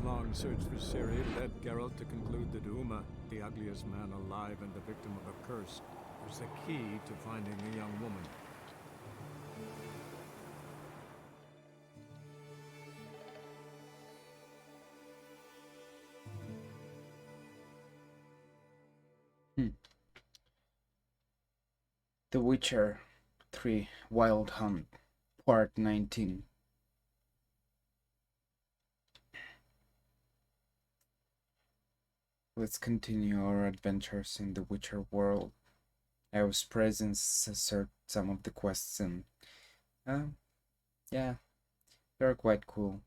months-long search for Ciri led Geralt to conclude that Uma, the ugliest man alive and the victim of a curse, was the key to finding a young woman. The Witcher 3 Wild Hunt, Part 19. Let's continue our adventures in the Witcher world. I was present, assert some of the quests, and yeah, they're quite cool.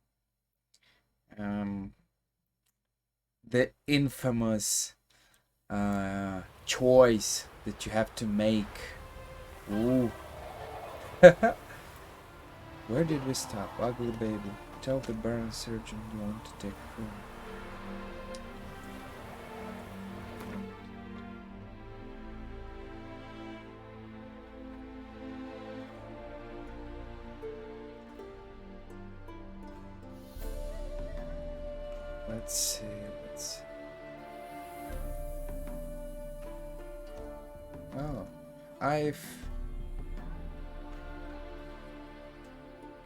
The infamous choice that you have to make. Ooh. Where did we stop? Ugly baby. Tell the Baron surgeon you want to take her home. Let's see. Oh,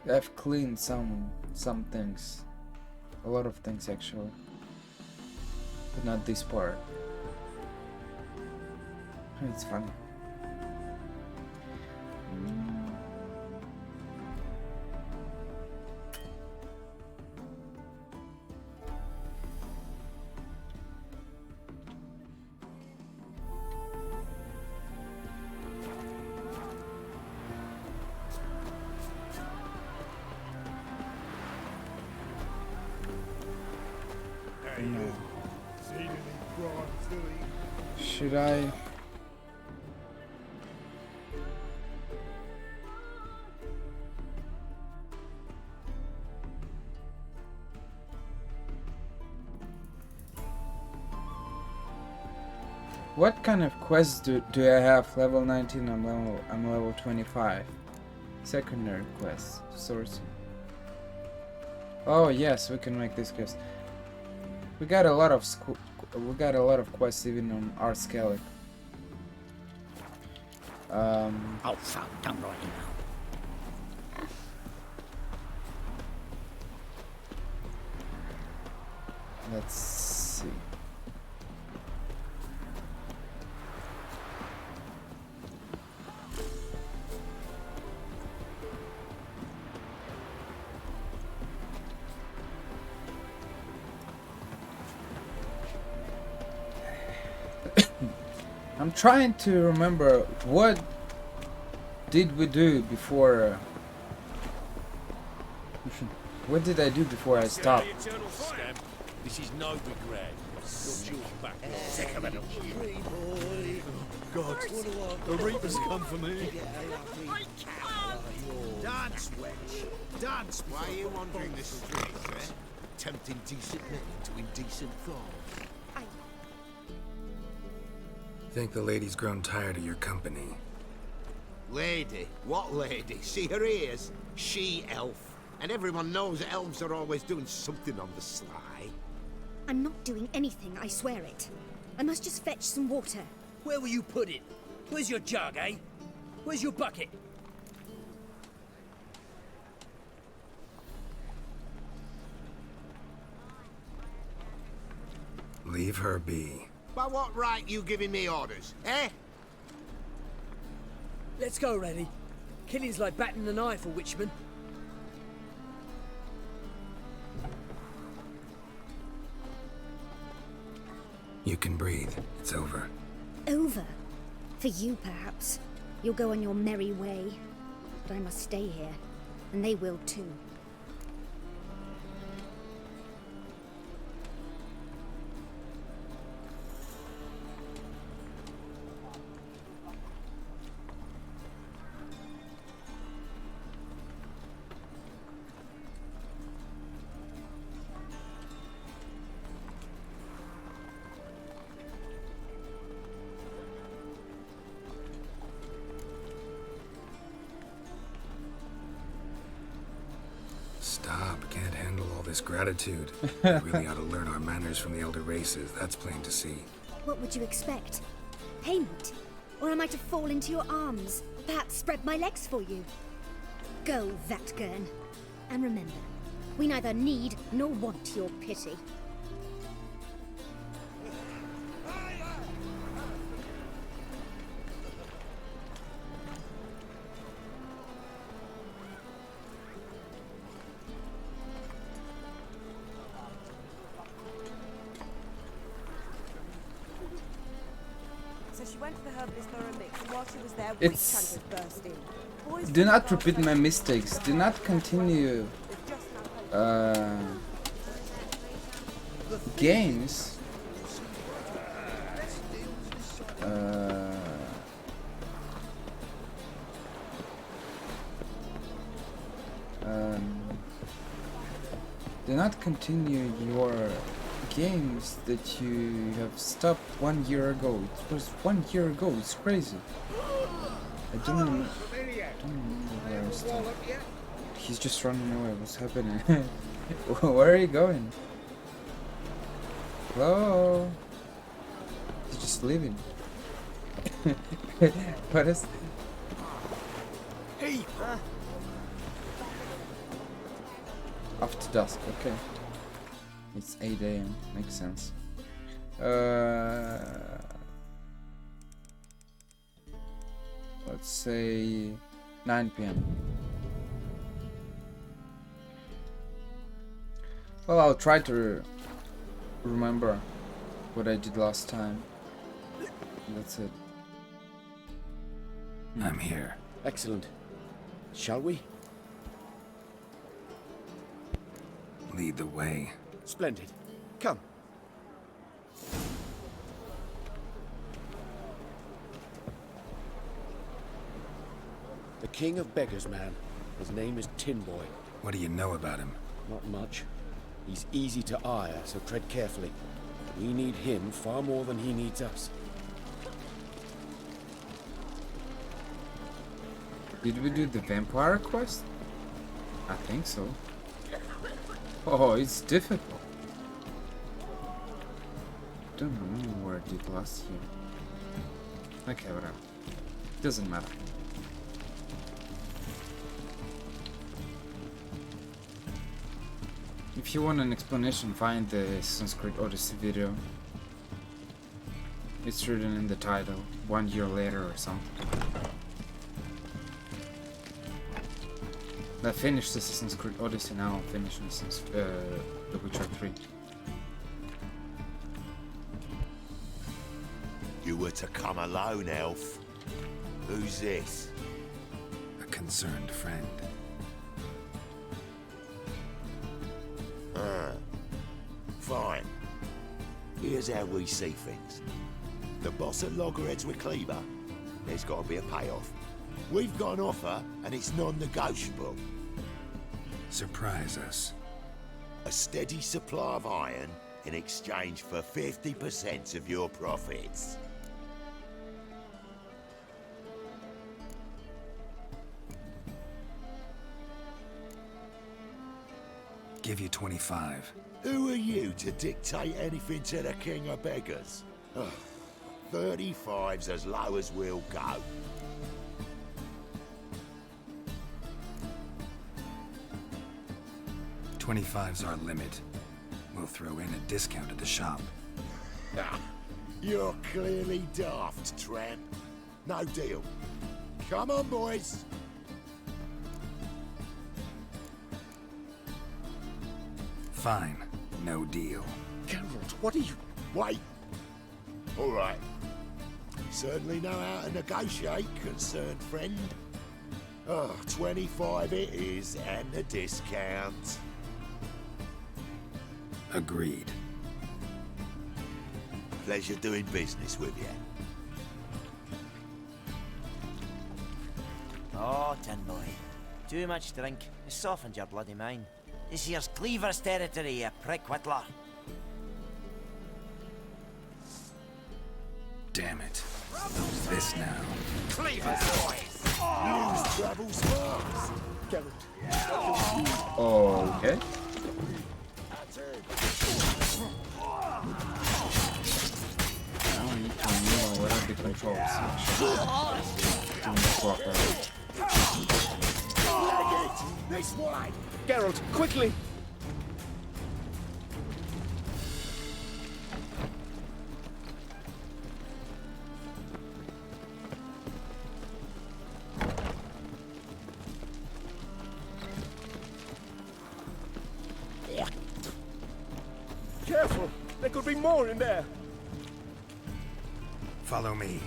I've cleaned some things, a lot of things actually, but not this part. It's funny. No. Should I? What kind of quests do I have? Level 19, I'm level 25. Secondary quests, sourcing. Oh yes, we can make this quest. We got a lot of quests even on our Skellig. Oh fuck, don't write it now. Let's see. I'm trying to remember what did we do before. What did I do before I stopped? This is no regret. Got yours back. Sick of it. God, the Reapers come for me. Dance, wench. Dance. Why are you wandering the streets, eh? Tempting decent men into indecent thoughts. Think the lady's grown tired of your company. Lady? What lady? See her ears? She-elf. And everyone knows elves are always doing something on the sly. I'm not doing anything, I swear it. I must just fetch some water. Where will you put it? Where's your jug, eh? Where's your bucket? Leave her be. By what right you giving me orders, eh? Let's go, Reddy. Killing's like batting an eye for witchmen. You can breathe. It's over. Over? For you, perhaps. You'll go on your merry way. But I must stay here, and they will too. Stop. Can't handle all this gratitude. We really ought to learn our manners from the elder races. That's plain to see. What would you expect? Payment? Or am I to fall into your arms? Perhaps spread my legs for you? Go, Vatgern. And remember, we neither need nor want your pity. So she went to the herbalist for a mix, and while she was there, It's- witch hunters burst in. Boys Do from not the repeat my mistakes. Do not continue They've just now games. Do not continue your games that you have stopped 1 year ago. It was 1 year ago. It's crazy. I don't remember where I was stopped. He's just running away. What's happening? Where are you going? Hello? He's just leaving. What is... Hey! After dusk, okay. It's 8 AM, makes sense. Let's say 9 PM. Well, I'll try to remember what I did last time. That's it. I'm here. Excellent. Shall we? Lead the way. Splendid. Come. The King of Beggars, man. His name is Tin Boy. What do you know about him? Not much. He's easy to ire, so tread carefully. We need him far more than he needs us. Did we do the vampire quest? I think so. Oh, it's difficult. Don't remember where I did last year. Okay, whatever. Doesn't matter. If you want an explanation, find the Assassin's Creed Odyssey video. It's written in the title, 1 year later or something. I finished Assassin's Creed Odyssey, now I'm finishing The Witcher 3. You were to come alone, elf. Who's this? A concerned friend. Fine. Here's how we see things. The boss at Loggerheads with Cleaver, there's got to be a payoff. We've got an offer, and it's non-negotiable. Surprise us. A steady supply of iron in exchange for 50% of your profits. Give you 25. Who are you to dictate anything to the King of Beggars? Ugh, 35's as low as we'll go. $25's our limit. We'll throw in a discount at the shop. Ah, you're clearly daft, tramp. No deal. Come on, boys. Fine. No deal. Geralt, what are you... Wait. All right. You certainly know how to negotiate, concerned friend. Oh, 25 it is, and the discount. Agreed. Pleasure doing business with you. Oh, Tin Boy. Too much drink. It softened your bloody mind. This here's Cleaver's territory, you prick whittler. Damn it. Who's this now? News travels fast. Oh This way! Geralt, quickly! Careful! There could be more in there! Follow me.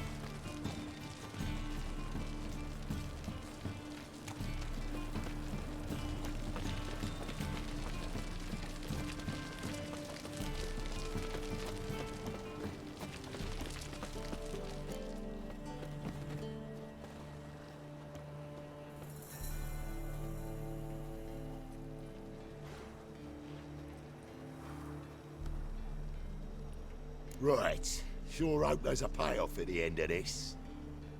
Right. Sure hope there's a payoff at the end of this.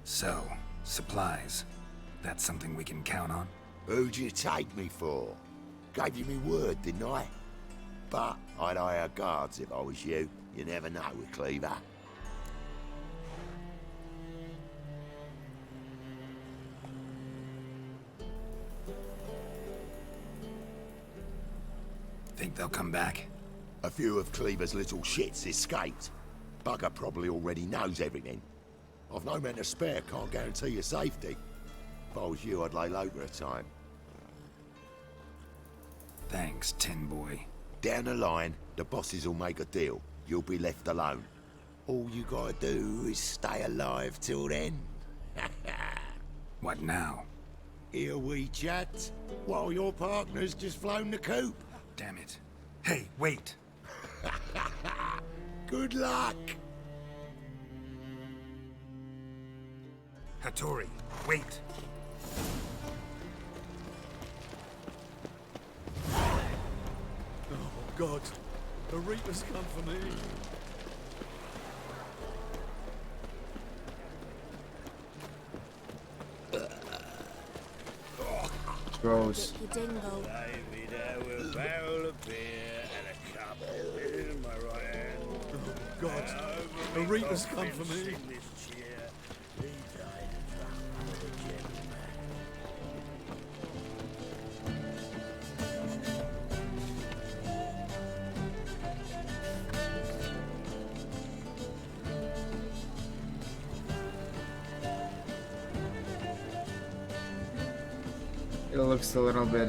So, supplies. That's something we can count on? Who'd you take me for? Gave you me word, didn't I? But I'd hire guards if I was you. You never know with Cleaver. Think they'll come back? A few of Cleaver's little shits escaped. Bugger probably already knows everything. I've no men to spare, can't guarantee your safety. If I was you, I'd lay low for a time. Thanks, Tin Boy. Down the line, the bosses will make a deal. You'll be left alone. All you gotta do is stay alive till then. What now? Here we chat, while your partner's just flown the coop. Damn it. Hey, wait! Good luck! Hattori, wait! Oh, God. The Reaper's come for me. Gross. Dicky Dingle. A barrel of beer and a cup in my right hand. Oh, God. The Reaper's come for me. It looks a little bit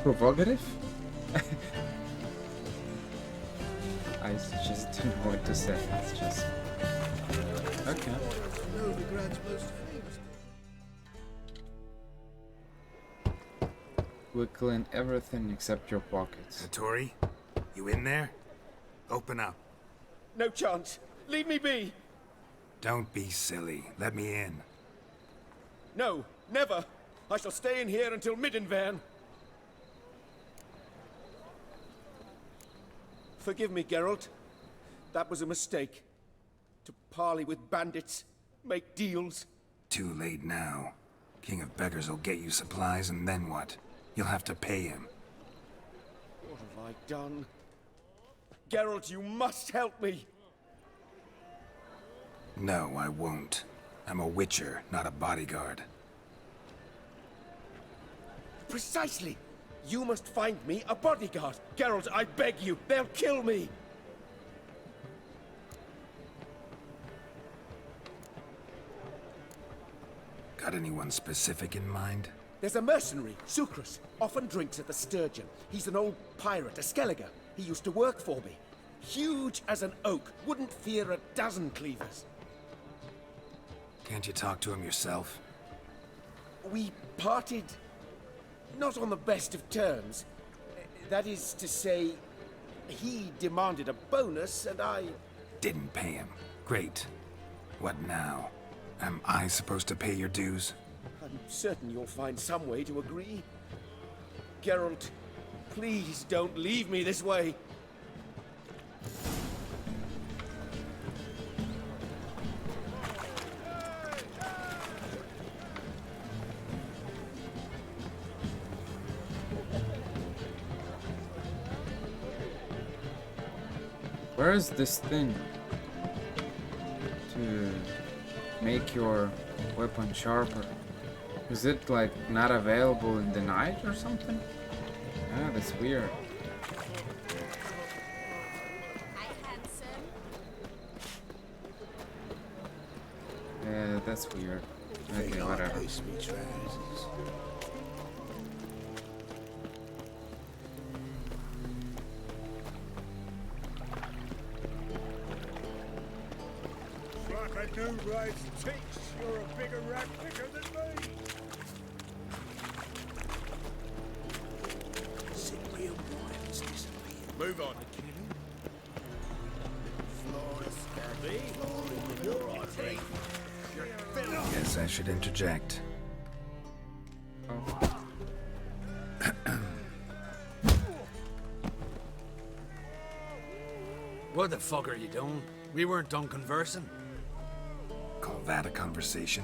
provocative. I just don't know what to say. It's just okay. We'll clean everything except your pockets. Hattori, you in there? Open up. No chance! Leave me be! Don't be silly. Let me in. No, never! I shall stay in here until Middenvern. Forgive me, Geralt. That was a mistake. To parley with bandits, make deals. Too late now. King of Beggars will get you supplies, and then what? You'll have to pay him. What have I done? Geralt, you must help me! No, I won't. I'm a witcher, not a bodyguard. Precisely! You must find me a bodyguard. Geralt, I beg you, they'll kill me! Got anyone specific in mind? There's a mercenary, Sucrus. Often drinks at the Sturgeon. He's an old pirate, a Skelliger. He used to work for me. Huge as an oak. Wouldn't fear a dozen cleavers. Can't you talk to him yourself? We parted... not on the best of terms. That is to say, he demanded a bonus and I... Didn't pay him. Great. What now? Am I supposed to pay your dues? I'm certain you'll find some way to agree. Geralt, please don't leave me this way. Where is this thing? To make your weapon sharper. Is it like not available in the night or something? Ah, that's weird. Yeah, that's weird. Okay, whatever. Like a new race ticks, you're a bigger rat picker than me. Move on. Guess I should interject. Oh. What the fuck are you doing? We weren't done conversing. Call that a conversation?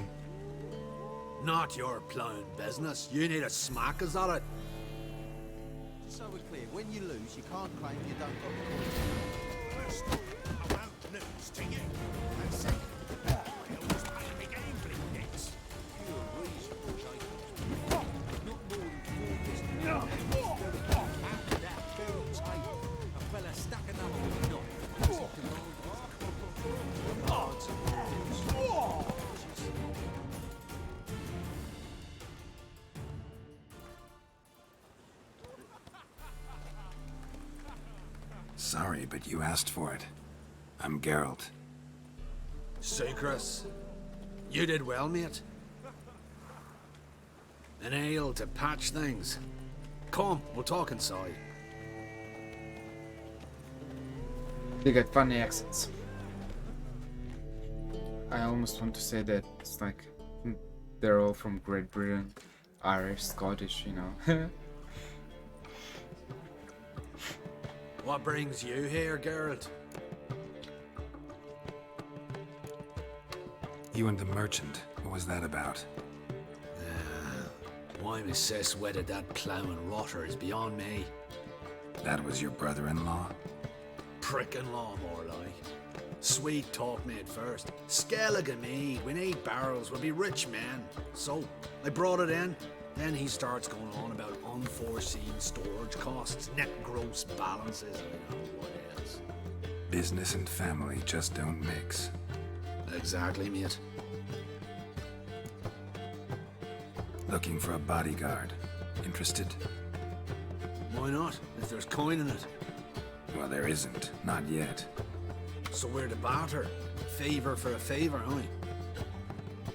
Not your plowing business. You need a smack us at it. Just so we're clear, when you lose, you can't claim you don't got the coin. I won't lose to you. And second, I always pay me gambling debts. You're a reasonable shaker. Not more than 4 business. After that, Beryl table, a fella stuck another with a knot. Sorry, but you asked for it. I'm Geralt. Sucrus, you did well, mate. An ale to patch things. Come, we'll talk inside. They got funny accents. I almost want to say that it's like they're all from Great Britain, Irish, Scottish, you know. What brings you here, Geralt? You and the merchant. What was that about? Why my sis wedded that ploughing rotter is beyond me. That was your brother-in-law? Prick-in-law, more like. Sweet talk made first. Skellig and me, we need barrels, we'll be rich men. So, I brought it in. Then he starts going on about unforeseen storage costs, net gross balances, and you know what else. Business and family just don't mix. Exactly, mate. Looking for a bodyguard. Interested? Why not, if there's coin in it? Well, there isn't. Not yet. So we're to barter. Favor for a favor, aren't we?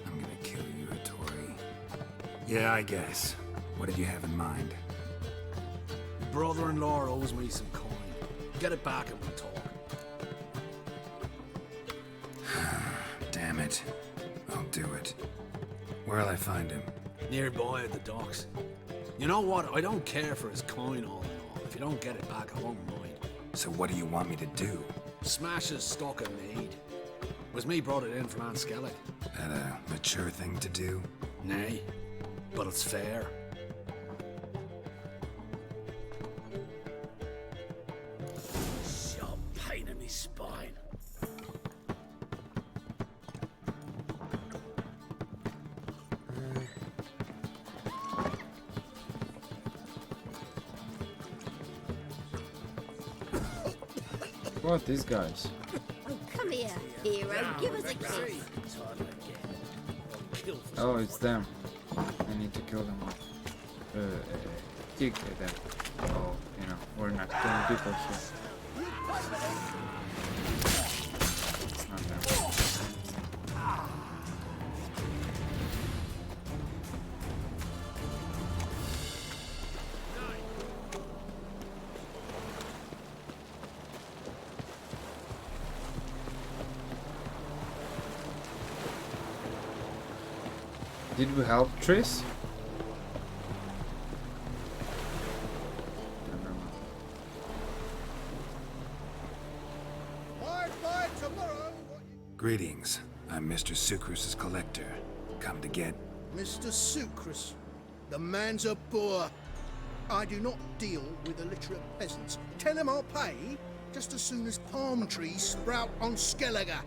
I'm gonna kill you, Hattori. Yeah, I guess. What did you have in mind? Brother-in-law owes me some coin. Get it back and we'll talk. Damn it. I'll do it. Where'll I find him? Nearby at the docks. You know what? I don't care for his coin all in all. If you don't get it back, I won't mind. So what do you want me to do? Smash his stock of mead. Was me brought it in from Aunt Skellig. That a mature thing to do? Nay, but it's fair. Sharp pain in my spine. What, these guys? Oh, come here, hero. Give us a kiss. Oh, it's them. I need to kill them all. Kick them. Oh, you know, we're not killing people here. It's not them. Did we help Triss? Greetings. I'm Mr. Sucrus's collector. Come to get... Mr. Sucrus, the man's a boor. I do not deal with illiterate peasants. Tell him I'll pay just as soon as palm trees sprout on Skellige.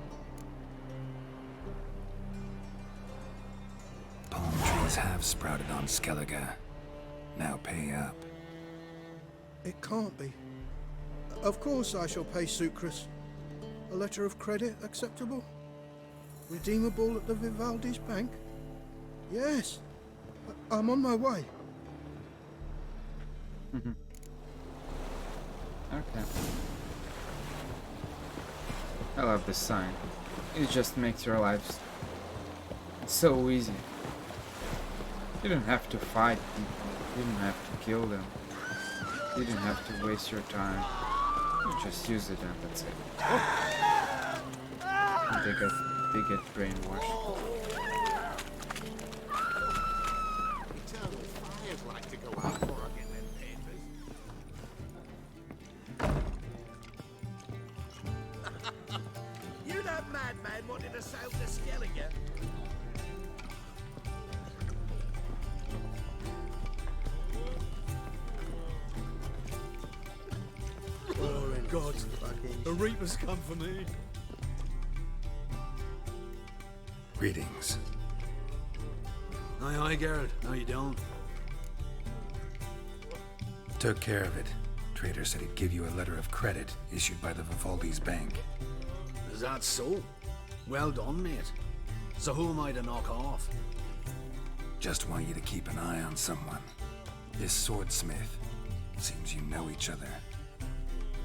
have sprouted on Skellige. Now pay up. It can't be. Of course I shall pay Sucrus. A letter of credit acceptable? Redeemable at the Vivaldi's bank? Yes. I'm on my way. Okay. I love this sign. It just makes your lives so easy. You don't have to fight people. You don't have to kill them. You don't have to waste your time. You just use it and that's it. And they get brainwashed. Eternal fires like to go out before I get them papers. You that madman wanted to sail to Skellige? God, the Reapers come for me. Greetings. Aye, aye, Geralt. How you doing? Took care of it. Trader said he'd give you a letter of credit issued by the Vivaldi's bank. Is that so? Well done, mate. So who am I to knock off? Just want you to keep an eye on someone. This swordsmith. Seems you know each other.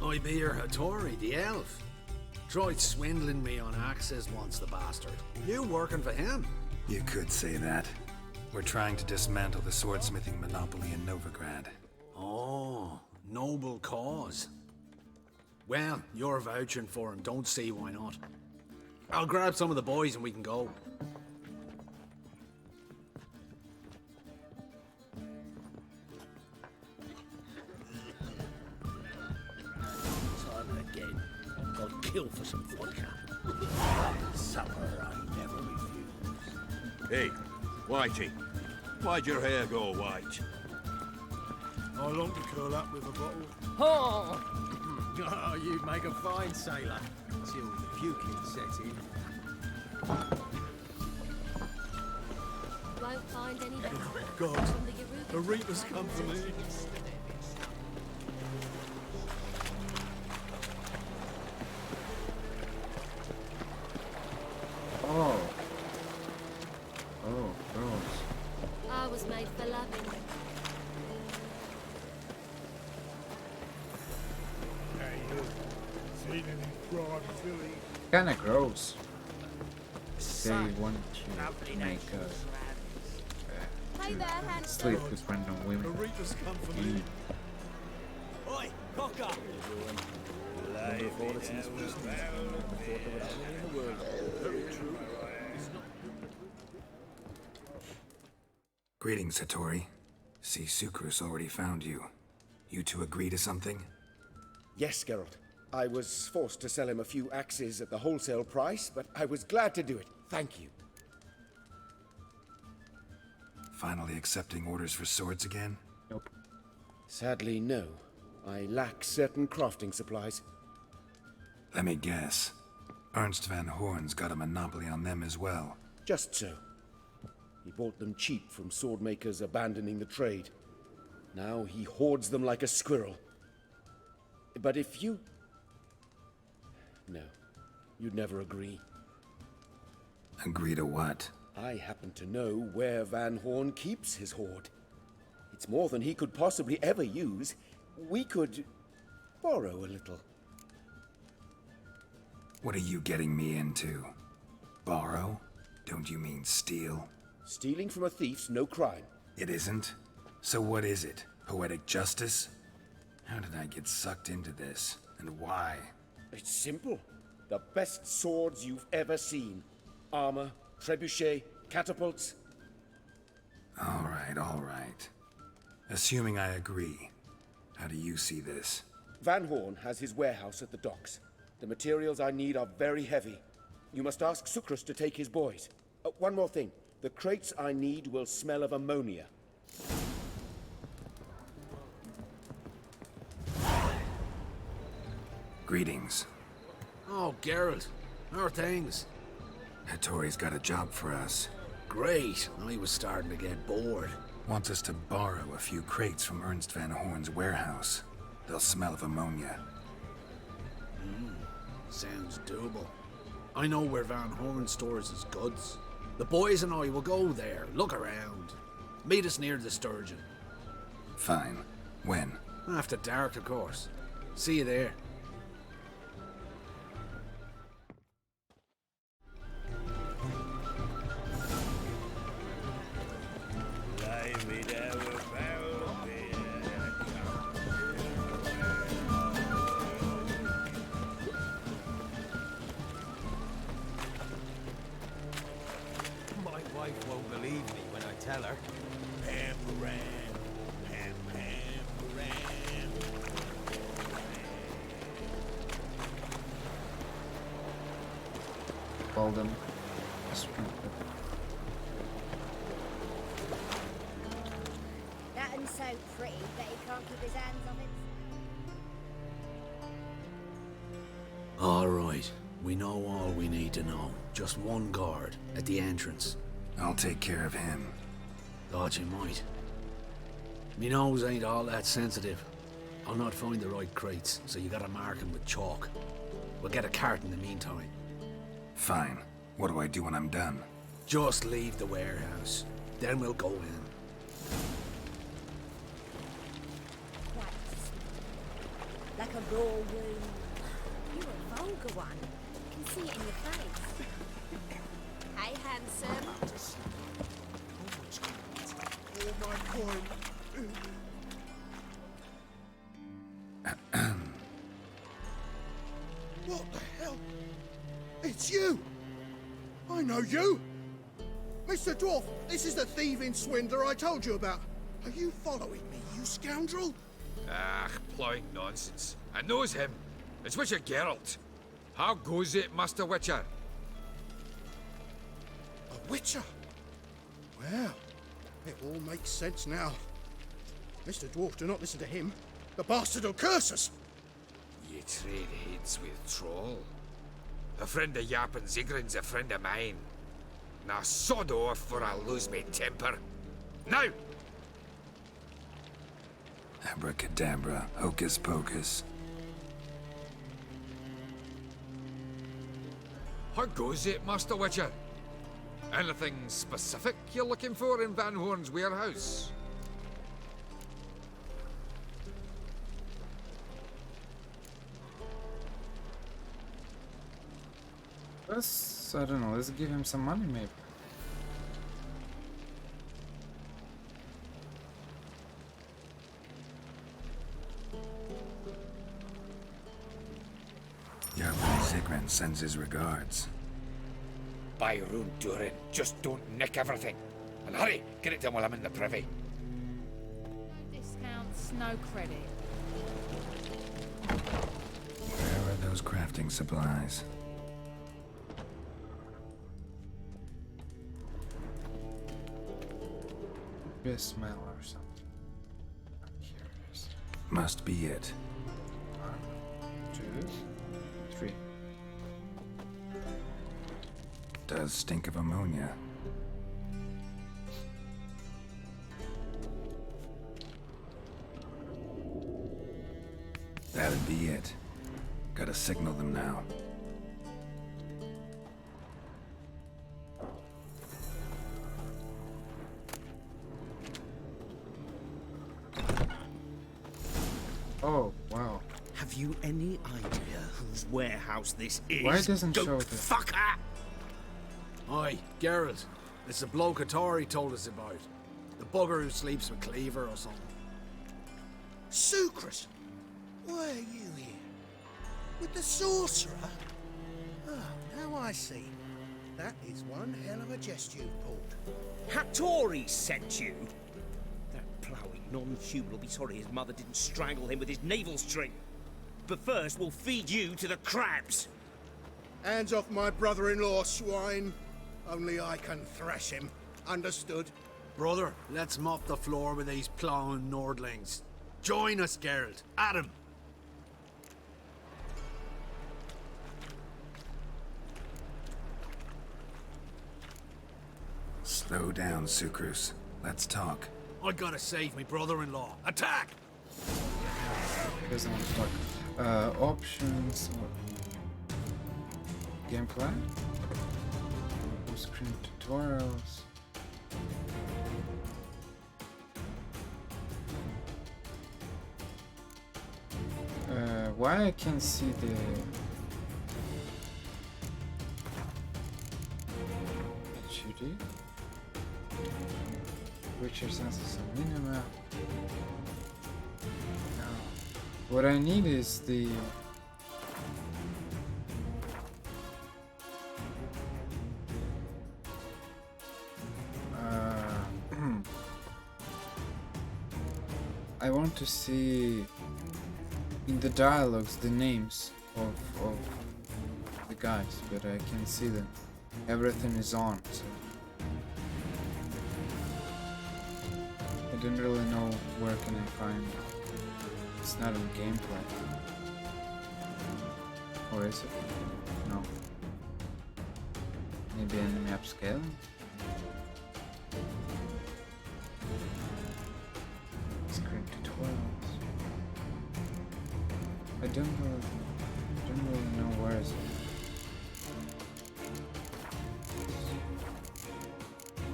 I be your Hattori, the elf. Tried swindling me on axes once, the bastard. You working for him? You could say that. We're trying to dismantle the swordsmithing monopoly in Novigrad. Oh, noble cause. Well, you're vouching for him. Don't see why not. I'll grab some of the boys and we can go. Time again. I'll kill for some vodka. Supper I never refuse. Hey, Whitey. Why'd your hair go white? I long to curl up with a bottle. Oh! Oh, you'd make a fine sailor. Till the puking set in. Won't find any better. God, the Reapers come for me. Oh. Oh, gross. I was made for loving. Kinda gross. They want you to make Hey there, handsome. sleep with random women. The Reapers come for me. Oi, cocker! Greetings, Hattori. See, Sucrus already found you. You two agree to something? Yes, Geralt. I was forced to sell him a few axes at the wholesale price, but I was glad to do it. Thank you. Finally accepting orders for swords again? Nope. Sadly, no. I lack certain crafting supplies. Let me guess. Ernst van Horn's got a monopoly on them as well. Just so. He bought them cheap from swordmakers abandoning the trade. Now he hoards them like a squirrel. But if you... No, you'd never agree. Agree to what? I happen to know where Van Horn keeps his hoard. It's more than he could possibly ever use. We could borrow a little. What are you getting me into? Borrow? Don't you mean steal? Stealing from a thief's no crime. It isn't? So what is it? Poetic justice? How did I get sucked into this? And why? It's simple. The best swords you've ever seen. Armor, trebuchet, catapults. All right. Assuming I agree, how do you see this? Van Horn has his warehouse at the docks. The materials I need are very heavy. You must ask Sucrus to take his boys. One more thing. The crates I need will smell of ammonia. Greetings. Oh, Geralt. How are things? Hattori's got a job for us. Great. I was starting to get bored. Wants us to borrow a few crates from Ernst Van Horn's warehouse. They'll smell of ammonia. Sounds doable. I know where Van Horn stores his goods. The boys and I will go there, look around. Meet us near the Sturgeon. Fine. When? After dark, of course. See you there. My wife won't believe me when I tell her. Pam Ram, Pam Pam Ram. Call them. That one's so pretty that he can't keep his hands off it. All right. We know all we need to know. Just one guard at the entrance. I'll take care of him. Thought you might. Me nose ain't all that sensitive. I'll not find the right crates, so you gotta mark them with chalk. We'll get a cart in the meantime. Fine. What do I do when I'm done? Just leave the warehouse. Then we'll go in. Like a raw wound. You're a vulgar one. I can see it in your face. Hey, handsome. All my coin. What the hell? It's you! I know you! Mr. Dwarf, this is the thieving swindler I told you about. Are you following me, you scoundrel? Ah, plowing nonsense. I knows him. It's Witcher Geralt. How goes it, Master Witcher? A witcher? Well, it all makes sense now. Mr. Dwarf, do not listen to him. The bastard will curse us. Ye trade heads with Troll. A friend of Yap and Zigrin's a friend of mine. Now sod off or I'll lose my temper. Now! Abracadabra, hocus pocus. How goes it, Master Witcher? Anything specific you're looking for in Van Horn's warehouse? I don't know, let's give him some money maybe. Your Zigran sends his regards. By Rune Durin, just don't nick everything. And hurry, get it done while I'm in the privy. Discounts, no credit. Where are those crafting supplies? Be a smell or something. Here it is. Must be it. 1, 2, 3. Does stink of ammonia. That'd be it. Gotta signal them now. Oh, wow. Have you any idea whose warehouse this is? Why doesn't Goat show it? fucker! Oi, Geralt. It's the bloke Atari told us about. The bugger who sleeps with Cleaver or something. Sucrus! Why are you here? With the sorcerer? Oh, now I see. That is one hell of a jest you've pulled. Hattori sent you? That ploughing non-human will be sorry his mother didn't strangle him with his navel string. But first, we'll feed you to the crabs. Hands off my brother-in-law, swine. Only I can thrash him. Understood? Brother, let's mop the floor with these ploughing Nordlings. Join us, Geralt. Adam. Slow down, Sucrus. Let's talk. I gotta save me brother-in-law. Attack! Doesn't want to talk. Options. Gameplay. Screen tutorials. Why I can't see the HUD? Witcher senses a minimap. No. What I need is the I want to see in the dialogues the names of the guys, but I can't see them. Everything is on, so I don't really know where can I find it. It's not in gameplay. Or is it? No. Maybe enemy upscaling? Screen tutorials. I don't really know where is it.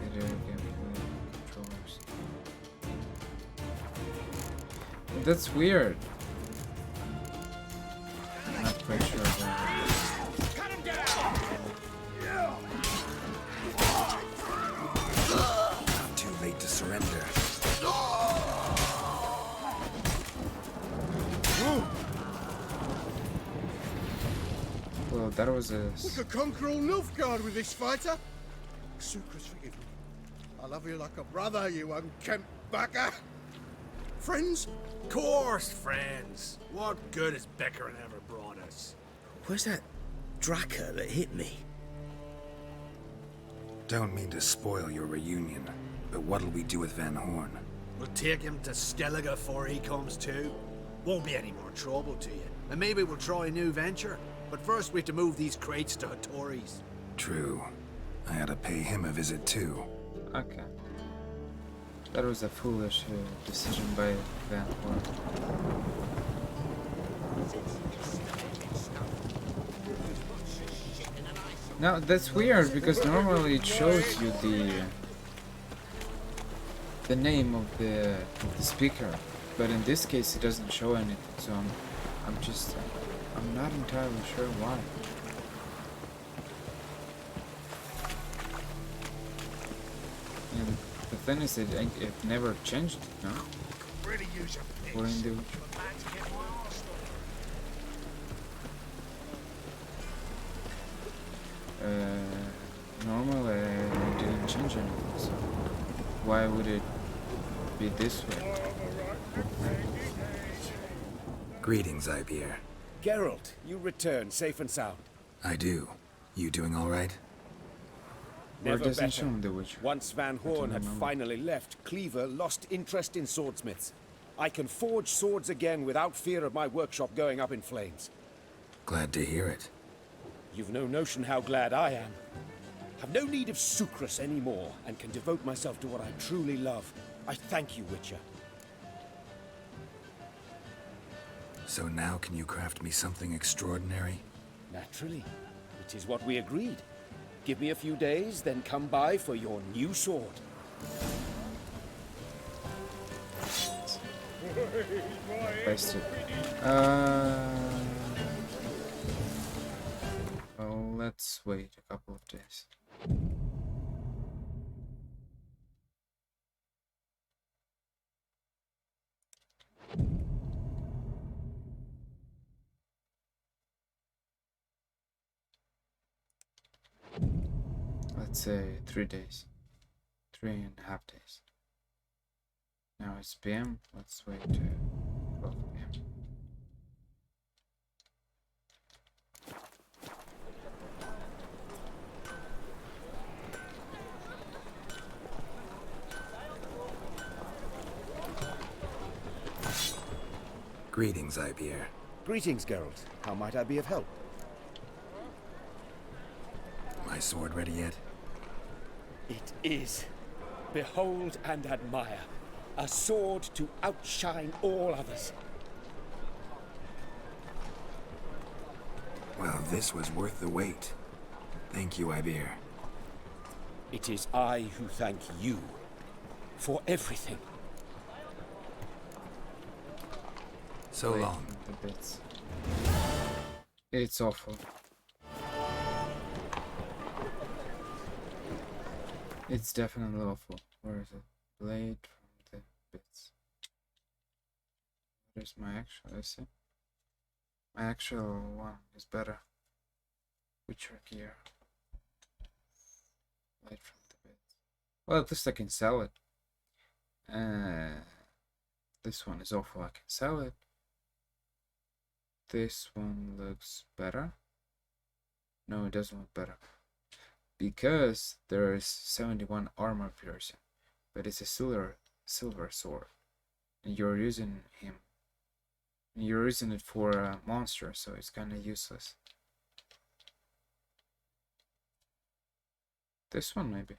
Video gameplay controllers. That's weird. I'm not quite sure about it. Not too late to surrender. Well, that was a... We could conquer all Nilfgaard with this fighter. Sucrus, forgive me. I love you like a brother, you unkempt bugger. Friends? Course, friends. What good has Beckerin ever brought us? Where's that Draka that hit me? Don't mean to spoil your reunion, but what'll we do with Van Horn? We'll take him to Skellige before he comes to. Won't be any more trouble to you. And maybe we'll try a new venture. But first we have to move these crates to Hattori's. True. I had to pay him a visit too. Okay. That was a foolish decision by Van Horn. Now that's weird because normally it shows you the name of the speaker, but in this case it doesn't show anything. So I'm not entirely sure why. And the thing is that it never changed, no? Really use your Or in the normally I didn't change anything, so why would it be this way? Greetings, Ibeer. Geralt, you return safe and sound. I do. You doing all right? Never doesn't better. show in The Witcher. Once Van Horn had finally left, Cleaver lost interest in swordsmiths. I can forge swords again without fear of my workshop going up in flames. Glad to hear it. You've no notion how glad I am. Have no need of Sucrus anymore, and can devote myself to what I truly love. I thank you, Witcher. So now can you craft me something extraordinary? Naturally. It is what we agreed. Give me a few days, then come by for your new sword. Wasted. Well, let's wait a couple of days. Let's say 3 days. 3.5 days. Now it's PM. Let's wait to 12 PM. Greetings, Ibeer. Greetings, Geralt. How might I be of help? My sword ready yet? It is. Behold and admire. A sword to outshine all others. Well, this was worth the wait. Thank you, Ibir. It is I who thank you for everything. So Wait, long. the bits. It's awful. It's definitely awful. Where is it? Blade from the bits. Where's my actual? I see. My actual one is better. Witcher gear. Blade from the bits. Well, at least I can sell it. This one is awful. I can sell it. This one looks better. No, it doesn't look better. Because there is 71 armor piercing. But it's a silver sword. And you're using him. And you're using it for a monster, so it's kinda useless. This one maybe.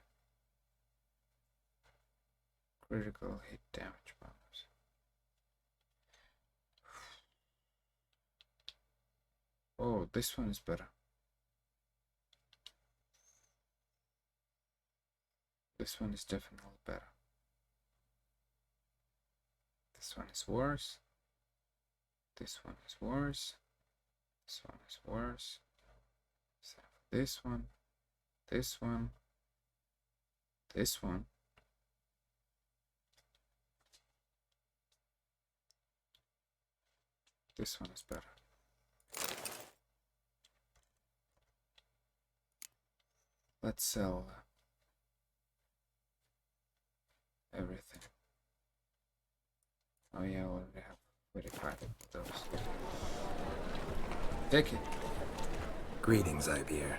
Critical hit damage bonus. Oh, this one is better. This one is definitely better. This one is worse. This one is worse. This one is worse. This one. This one. This one. This one is better. Let's sell everything. Oh yeah, I already have 45 of those. Take it. Greetings, Ibir.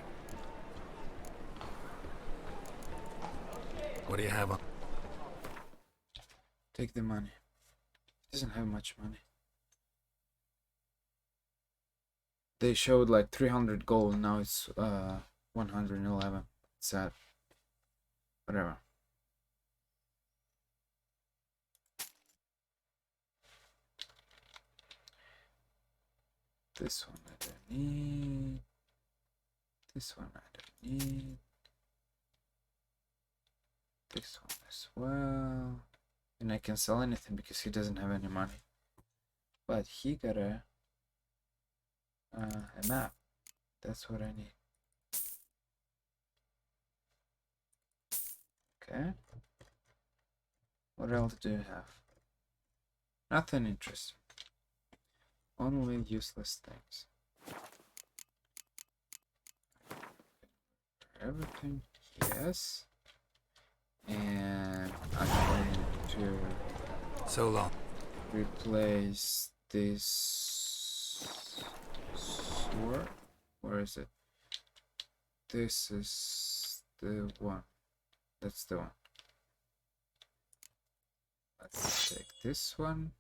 What do you have on? Take the money. He doesn't have much money. They showed like 300 gold, now it's 111. Sad. Whatever. This one I don't need. This one I don't need. This one as well. And I can sell anything because he doesn't have any money. But he got a map. That's what I need. Okay. What else do you have? Nothing interesting. Only useless things. Everything, yes. And I'm going to so long. Replace this sword. Where is it? This is the one. That's the one. Let's take this one.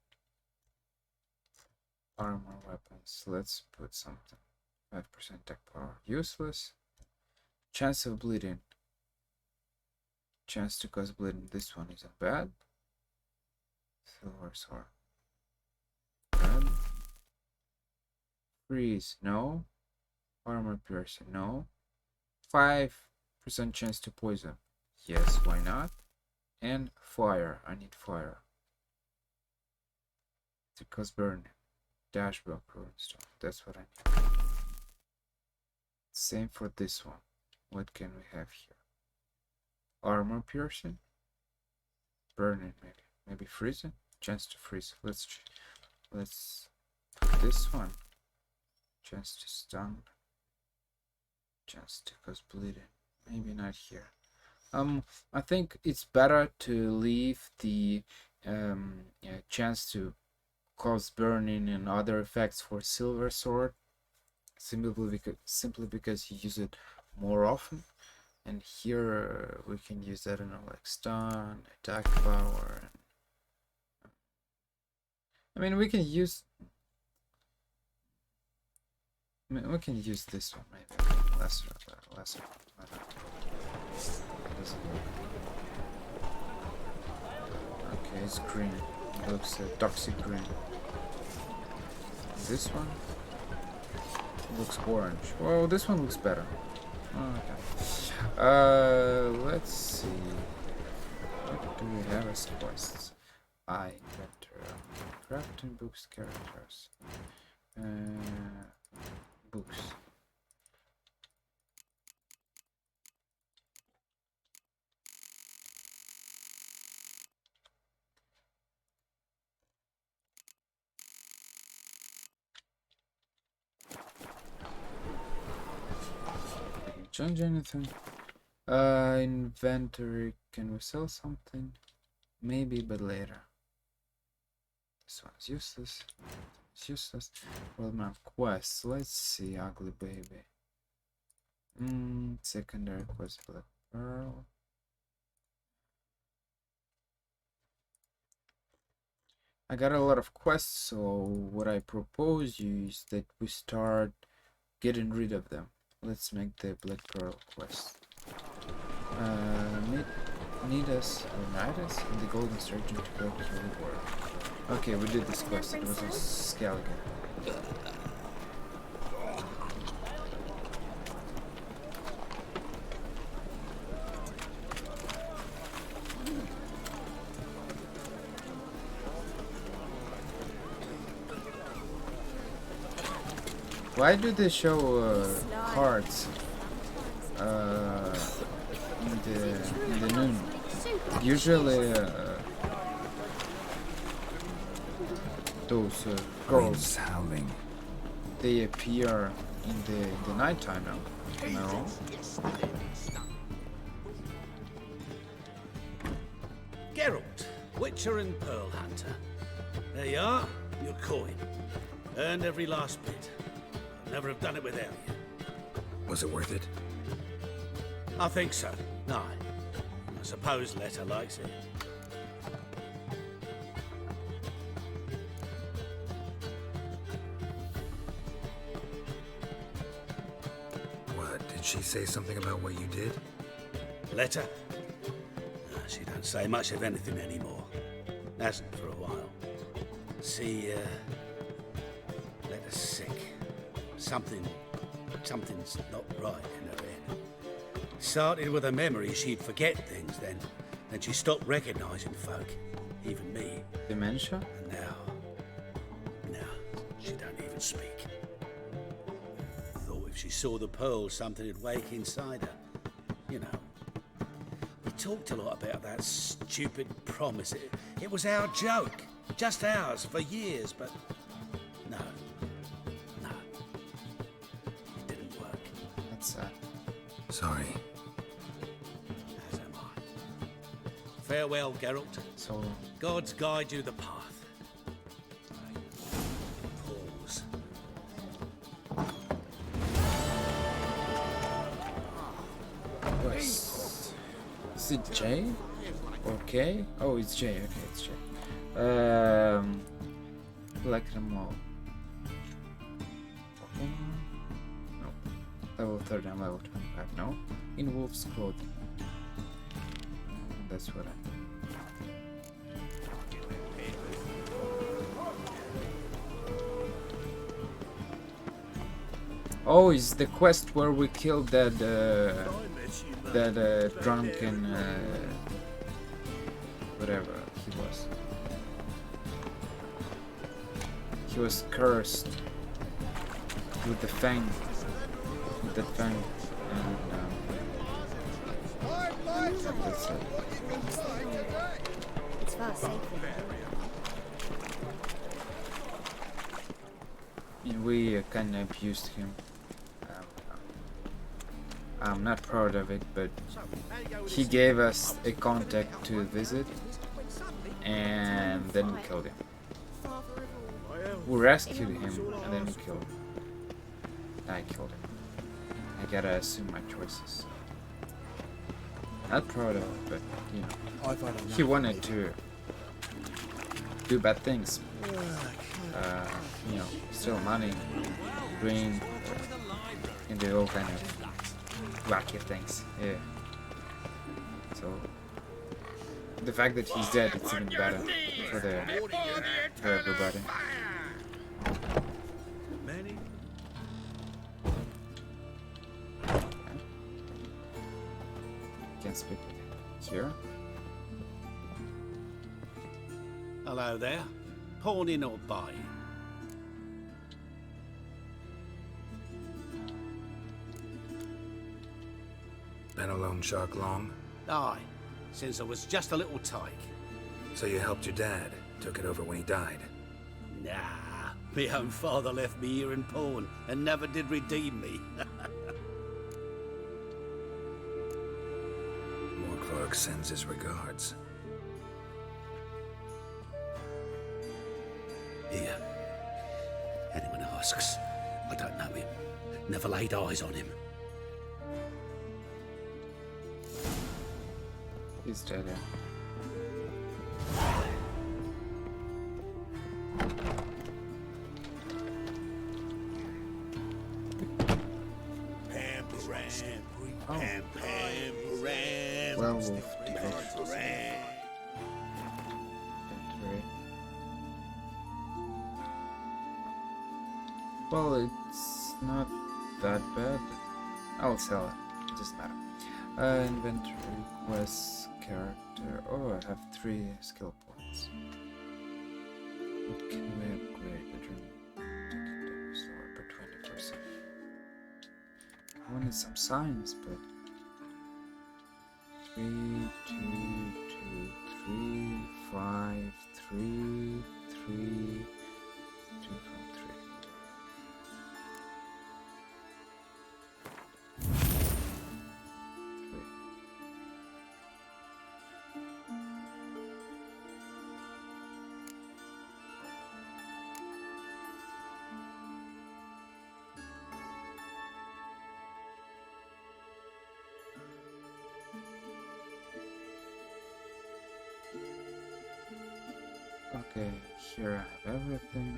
Armor weapons. Let's put something. 5% attack power. Useless. Chance of bleeding. Chance to cause bleeding. This one isn't bad. Silver sword. Bad. Freeze. No. Armor piercing. No. 5% chance to poison. Yes, why not? And fire. I need fire. To cause burn. Dashboard stone. That's what I need. Same for this one. What can we have here? Armor piercing. Burning maybe. Maybe freezing. Chance to freeze. Let's put this one. Chance to stun. Chance to cause bleeding. Maybe not here. I think it's better to leave the chance to cause burning and other effects for silver sword, simply because you use it more often. And here we can use, I don't know, like stun, attack power. I mean, we can use this one maybe lesser. Doesn't work. Okay, it's green. It looks toxic green. This one looks orange. Well, this one looks better. Okay. Let's see. What do we have as quests? Inventory. Crafting books, characters. Books. Change anything? Inventory. Can we sell something? Maybe, but later. This one's useless. It's useless. Well, map quests. Let's see. Ugly baby. Secondary quest. Black Pearl. I got a lot of quests, so what I propose you is that we start getting rid of them. Let's make the Black Pearl quest. Need us and the Golden Surgeon to go to the reward. Okay, we did this quest. It was a Skellige. Why do they show cards in the noon? Usually those girls howling. They appear in the nighttime now. Am I wrong? Geralt, Witcher and Pearl Hunter. There you are, your coin. Earned every last bit. I'd never have done it without you. Was it worth it? I think so. No. I suppose Letter likes it. What, did she say something about what you did? Letter? She don't say much of anything anymore. Hasn't for a while. See, Letter's sick. Something's not right in her head. Started with a memory she'd forget things, then she stopped recognizing folk, even me. Dementia? And now she don't even speak. Thought if she saw the pearl, something would wake inside her. You know. We talked a lot about that stupid promise. It was our joke. Just ours for years, but no. It didn't work. That's sad. Sorry. As am I. Farewell, Geralt. So Gods guide you the path. Pause. Quest. Is it J? Or K? Oh, it's J. Okay, it's J. Black Remote. No. Level 30 and level 25. No. In Wolf's Clothing. That's what I. Oh, it's the quest where we killed that drunken whatever he was. He was cursed with the fang, and that's it. It's far safer. And we kind of abused him. I'm not proud of it, but he gave us a contact to visit, and then we killed him. We rescued him, and then we killed him. I killed him. I gotta assume my choices. Not proud of it, but you know, he wanted to do bad things. You know, steal money, green, and do all kind of wacky things. Yeah. So the fact that he's dead, it's even better for everybody. Many? Can't speak with him. Here? Hello there. Pawning or buying? Been a loan shark long? Aye, since I was just a little tyke. So you helped your dad, took it over when he died? Nah, my own father left me here in pawn and never did redeem me. Morclark sends his regards. Here. Anyone asks, I don't know him. Never laid eyes on him. He's dead, yeah. Werewolf devotion. Well, it's not that bad. I'll sell it. It doesn't matter. Inventory, quests, character. Oh, I have 3 skill points. What can we upgrade? Taking damage lower by 20%. I wanted some signs, but 3, 2, 2, 3, 5, 3, 3, 2 from 3. Okay, here I have everything.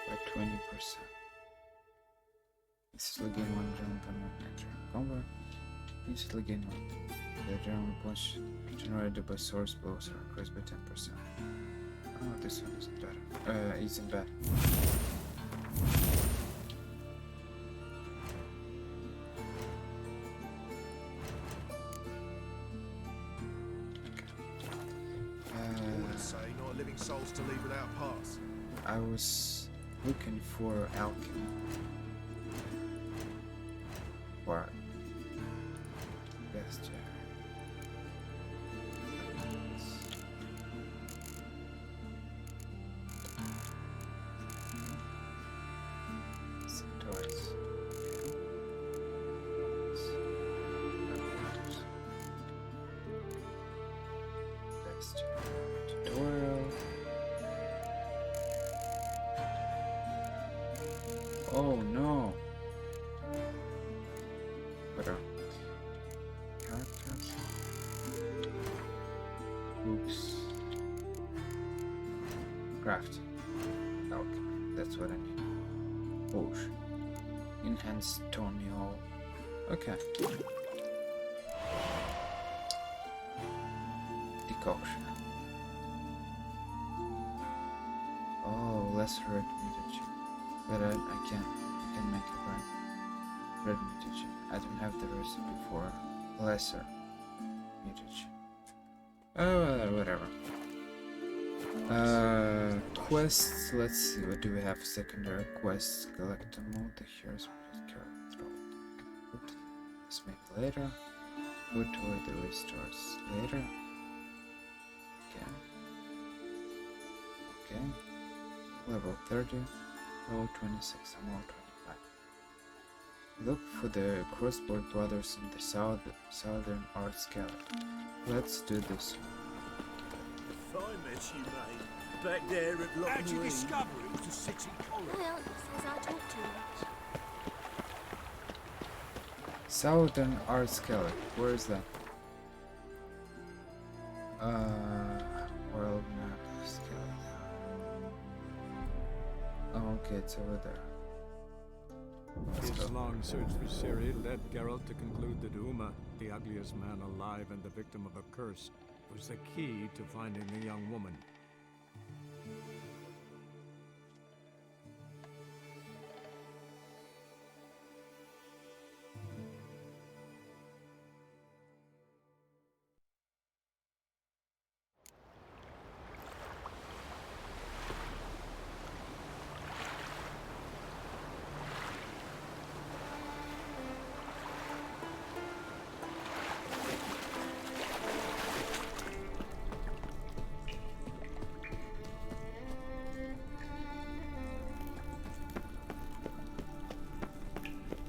By 20%. Instantly gain 1 general permanent during combat. Instantly gain 1. The general punch generated by source blows are increased by 10%. Oh, this one isn't bad. Isn't bad. Souls to leave without pass. I was looking for alchemy. Or best Centaurs. Best tutorial. Oh no! Whatever. Characters. Books. Craft. Alchemy. That's what I need. Potion. Enhanced Tonio. Okay. Decoction. Oh, lesser red mutagen. But I can make it by red mutagen. I don't have the recipe for lesser mutagen. Oh, whatever. Quests. Let's see. What do we have? Secondary quests. Collect a mode. The hero's character. Let's make it later. Go toward the restores later. Okay. Okay. Level 30. Level 26. I'm level 25. Look for the Crossboard Brothers in the southern Arts Gallery. Let's do this. If I met you, mate, back there at Loch How'd you Green. discover it was a city college? Well, it says I talk too much. Southern Arts Gallery. Where is that? World map skeleton. Oh, okay, it's over there. His long search for Ciri led Geralt to conclude that Uma, the ugliest man alive and the victim of a curse, was the key to finding the young woman.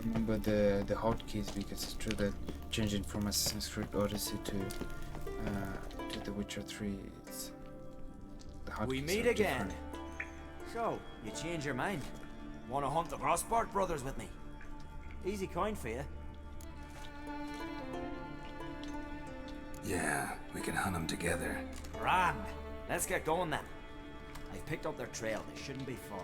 Remember the hotkeys, because it's true that changing from Assassin's Creed Odyssey to The Witcher 3, it's the hotkeys We meet are again. different. So, you change your mind? Want to hunt the Rossbart brothers with me? Easy coin for you. Yeah, we can hunt them together. Grand. Let's get going then. I've picked up their trail. They shouldn't be far.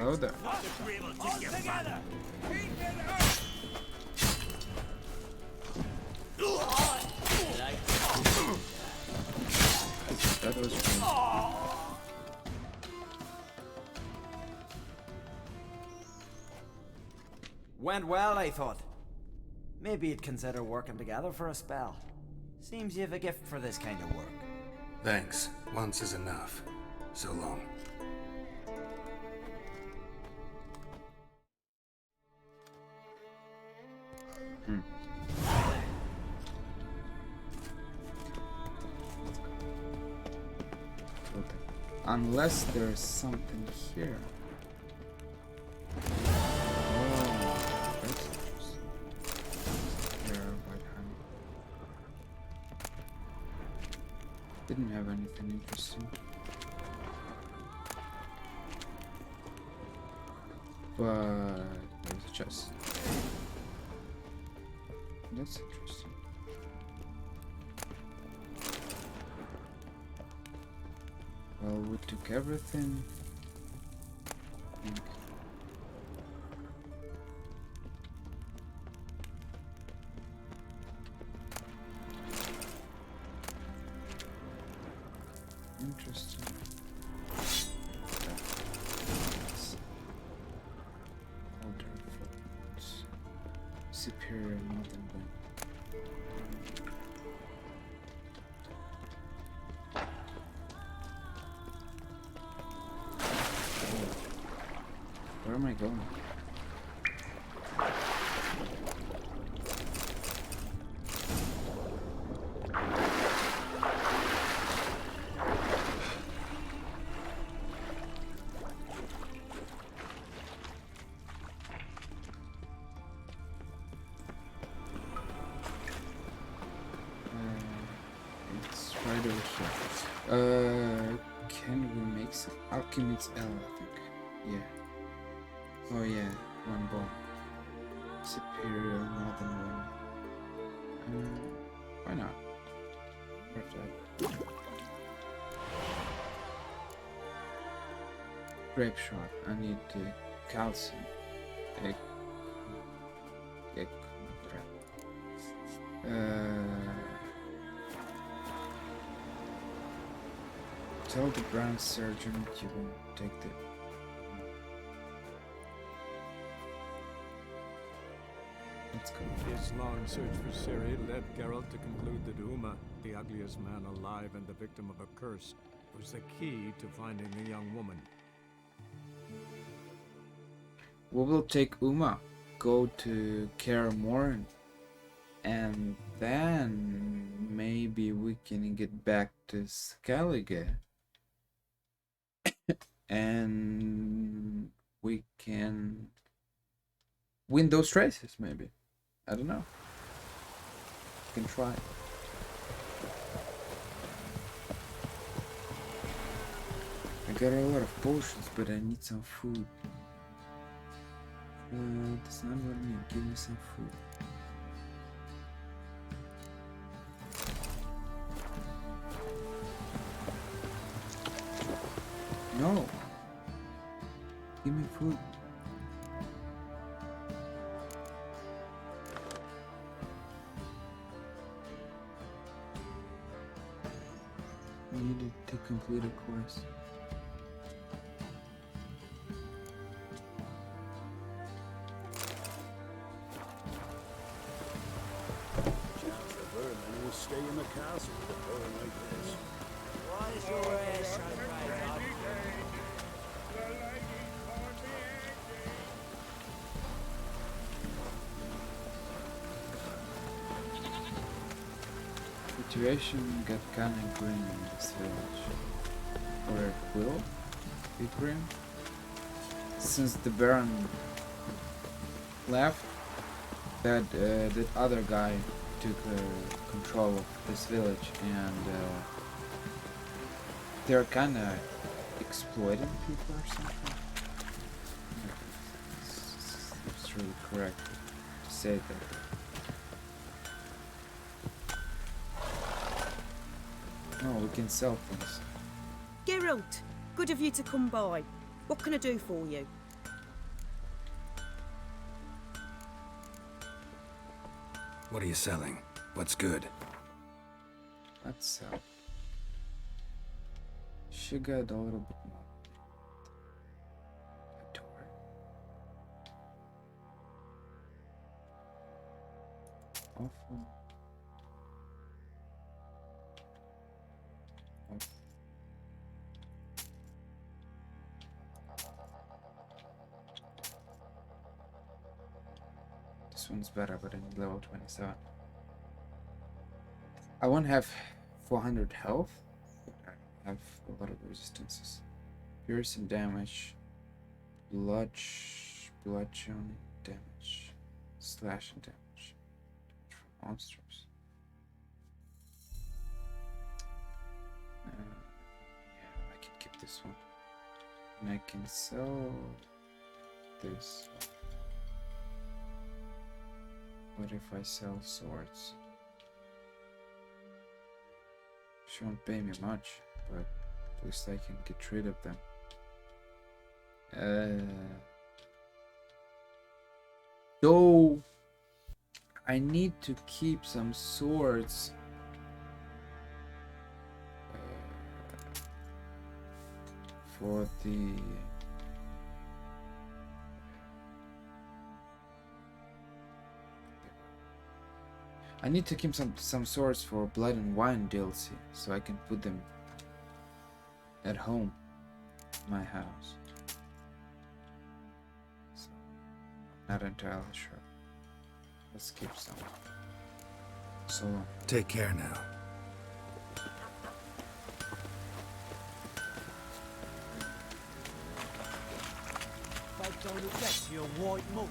Oh, there. That was fun. Went well, I thought. Maybe you'd consider working together for a spell. Seems you have a gift for this kind of work. Thanks. Once is enough. So long. Unless there's something here. Oh, that's interesting. Here, white honey. Didn't have anything interesting. But there's a chest. That's interesting. Well, we took everything. I think. Interesting. Older folks. Superior Northern Wind. Where am I going? It's right over here. Can we make some alchemy's L, I think. Yeah. Oh yeah, one ball. Superior Northern one. Why not? Perfect. Grape shot. I need calcium. Tell the Grand Surgeon you won't take the. Let's go. His long search for Ciri led Geralt to conclude that Uma, the ugliest man alive and the victim of a curse, was the key to finding the young woman. We will take Uma, go to Kaer Morhen, and then maybe we can get back to Skellige. And we can win those races, maybe. I don't know. can try. I got a lot of potions, but I need some food. That's not what I mean. Give me some food. No. Give me food. I needed to complete a quest. Chance the vermin will stay in the castle with a burn like this. Why is your ass so bright, Doc? Situation got kinda grim in this village. Or it will be grim. Since the Baron left, that other guy took control of this village, and they're kinda exploiting people or something. It's really correct to say that. Oh, we can sell things. Geralt, good of you to come by. What can I do for you? What are you selling? What's good? Let's sell. She got a little bit more. A door. Awful. This one's better, but I need level 27. I won't have 400 health, but I have a lot of resistances. Piercing damage, bludgeoning damage, slashing damage from monsters. Yeah, I can keep this one. And I can sell this. What if I sell swords? She won't pay me much, but at least I can get rid of them. Though I need to keep some swords. For the I need to keep some swords for Blood and Wine DLC, so I can put them at home, my house. So, not entirely sure. Let's keep some. So long. Take care now. Fight down the deck to your white mug.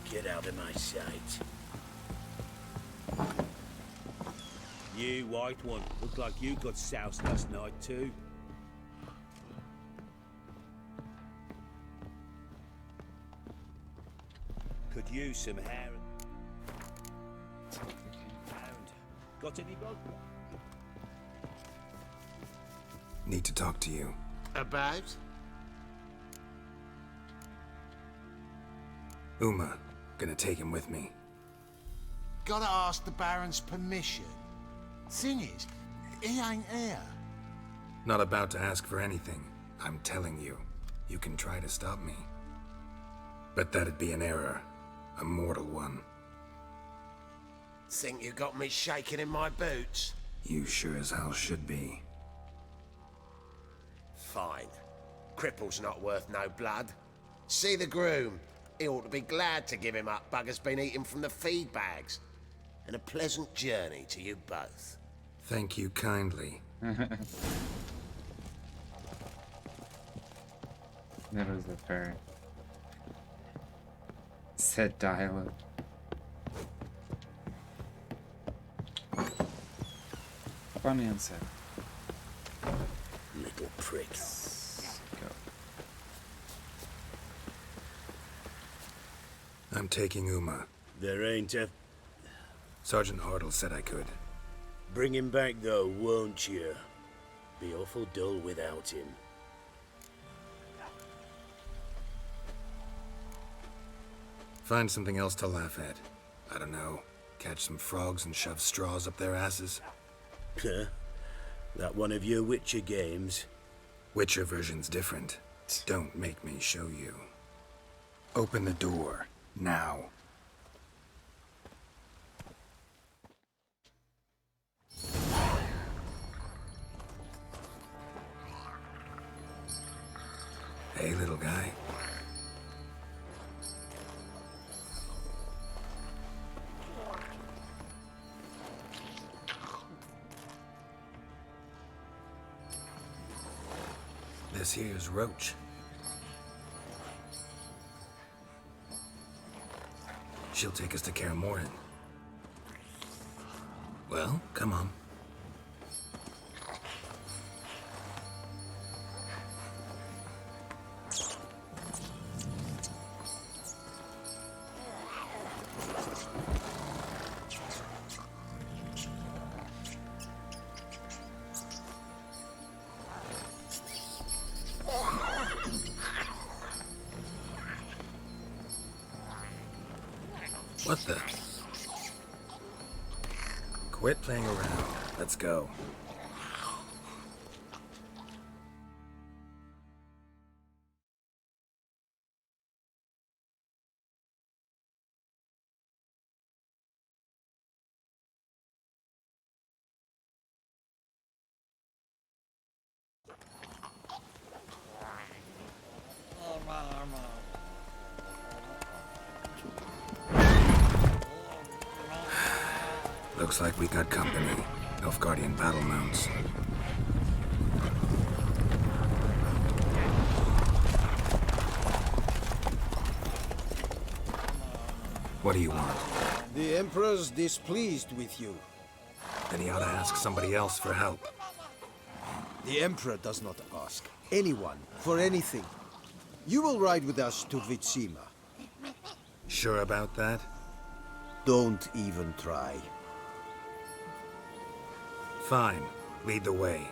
Get out of my sight. You, white one, look like you got soused last night too. Could use some hair. Got any vodka? Need to talk to you. About? Uma, gonna take him with me. Gotta ask the Baron's permission. Thing is, he ain't here. Not about to ask for anything. I'm telling you, you can try to stop me. But that'd be an error. A mortal one. Think you got me shaking in my boots? You sure as hell should be. Fine. Cripple's not worth no blood. See the groom. He ought to be glad to give him up. Bugger's been eating from the feed bags. And a pleasant journey to you both. Thank you kindly. That was a very sad dialogue. Funny and sad. Little pricks. Go. I'm taking Uma. There ain't a... Sergeant Hartle said I could. Bring him back though, won't you? Be awful dull without him. Find something else to laugh at. I don't know. Catch some frogs and shove straws up their asses. Huh? That one of your Witcher games? Witcher version's different. Don't make me show you. Open the door. Now. Hey, little guy. This here's Roach. She'll take us to Kaer Morhen. Well, come on. What the? Quit playing around. Let's go. Looks like we got company. Nilfgaardian battle mounts. What do you want? The Emperor's displeased with you. Then he ought to ask somebody else for help. The Emperor does not ask anyone for anything. You will ride with us to Vitsima. Sure about that? Don't even try. Fine. Lead the way.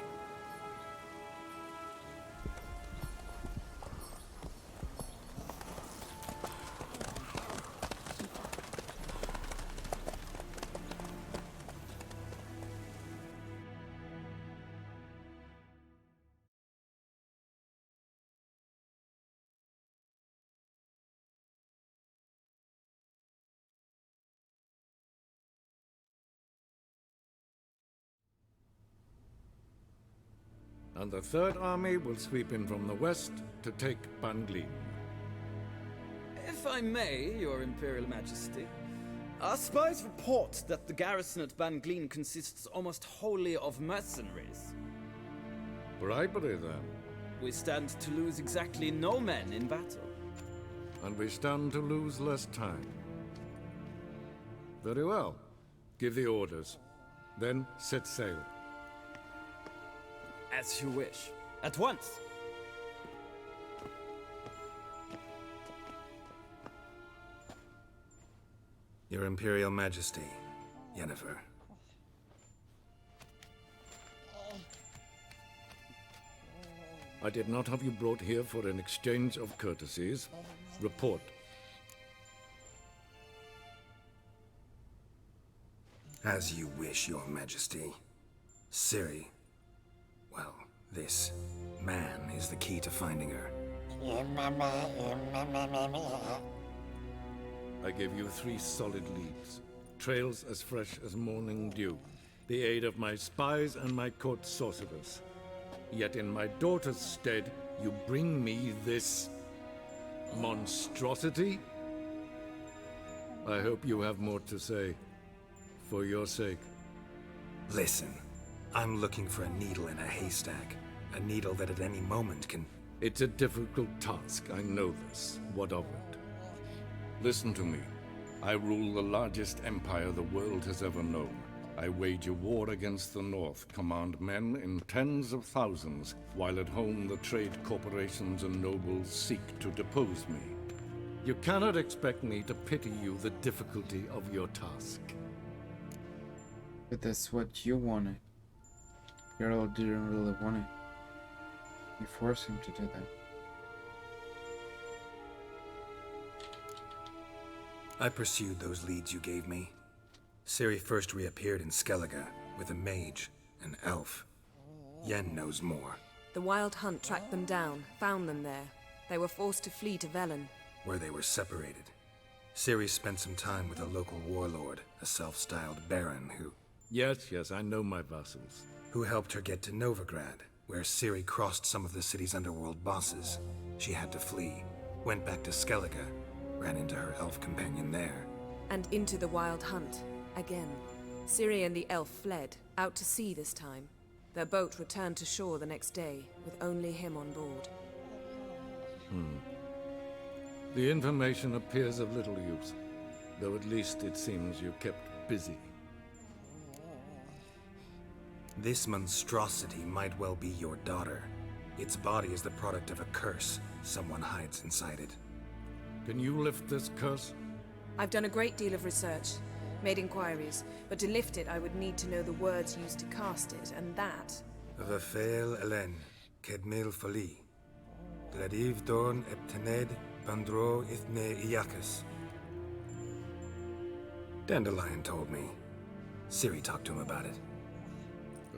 And the Third Army will sweep in from the west to take Banglin. If I may, Your Imperial Majesty, our spies report that the garrison at Banglin consists almost wholly of mercenaries. Bribery, then. We stand to lose exactly no men in battle. And we stand to lose less time. Very well. Give the orders. Then set sail. As you wish. At once! Your Imperial Majesty, Yennefer. I did not have you brought here for an exchange of courtesies. Report. As you wish, Your Majesty. Ciri. Well, this man is the key to finding her. I gave you 3 solid leads. Trails as fresh as morning dew. The aid of my spies and my court sorcerers. Yet in my daughter's stead, you bring me this monstrosity? I hope you have more to say. For your sake. Listen, I'm looking for a needle in a haystack. A needle that at any moment can It's a difficult task, I know this. What of it? Listen to me. I rule the largest empire the world has ever known. I wage a war against the North, command men in tens of thousands, while at home the trade corporations and nobles seek to depose me. You cannot expect me to pity you the difficulty of your task. But that's what you wanted. Geralt didn't really want it. You forced him to do that. I pursued those leads you gave me. Ciri first reappeared in Skellige with a mage, an elf. Yen knows more. The Wild Hunt tracked them down, found them there. They were forced to flee to Velen, where they were separated. Ciri spent some time with a local warlord, a self-styled baron who... Yes, I know my vassals. Who helped her get to Novigrad, where Ciri crossed some of the city's underworld bosses. She had to flee, went back to Skellige, ran into her elf companion there. And into the Wild Hunt, again. Ciri and the elf fled, out to sea this time. Their boat returned to shore the next day, with only him on board. The information appears of little use, though at least it seems you kept busy. This monstrosity might well be your daughter. Its body is the product of a curse. Someone hides inside it. Can you lift this curse? I've done a great deal of research, made inquiries, but to lift it I would need to know the words used to cast it, and that... Vafel Elen, Kedmil Fali, Gladiv Dorn Eptened, Bandro Ithne Iacus. Dandelion told me. Ciri talked to him about it.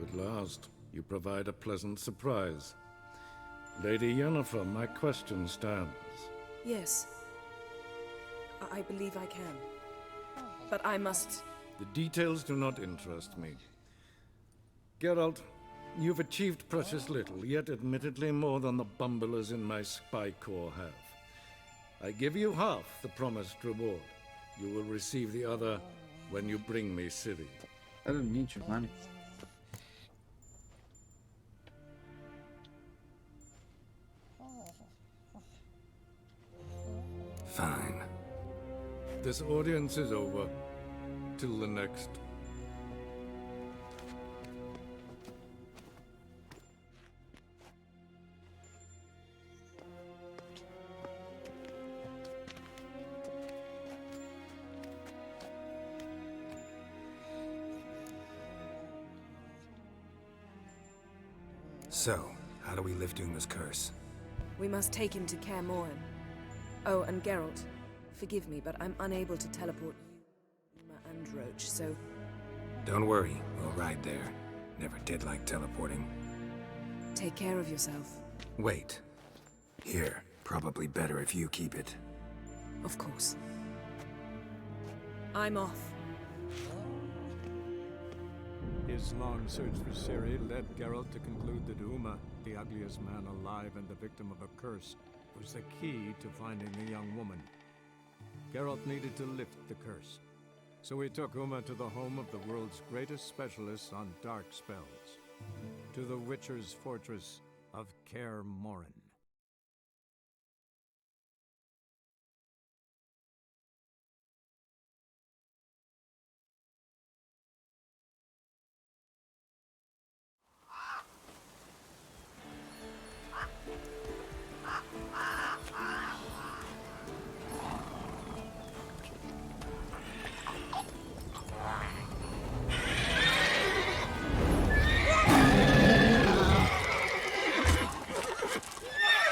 At last, you provide a pleasant surprise. Lady Yennefer, my question stands. Yes. I believe I can. But I must... The details do not interest me. Geralt, you've achieved precious little, yet admittedly more than the bumblers in my spy corps have. I give you half the promised reward. You will receive the other when you bring me Ciri. I don't need your money. Fine. This audience is over. Till the next. So, how do we lift Uma's curse? We must take him to Kaer Morhen. Oh, and Geralt, forgive me, but I'm unable to teleport you, Uma and Roach, so... Don't worry, we'll ride there. Never did like teleporting. Take care of yourself. Wait. Here, probably better if you keep it. Of course. I'm off. His long search for Ciri led Geralt to conclude that Uma, the ugliest man alive and the victim of a curse, was the key to finding the young woman. Geralt needed to lift the curse, so he took Uma to the home of the world's greatest specialists on dark spells, to the Witcher's fortress of Kaer Morhen.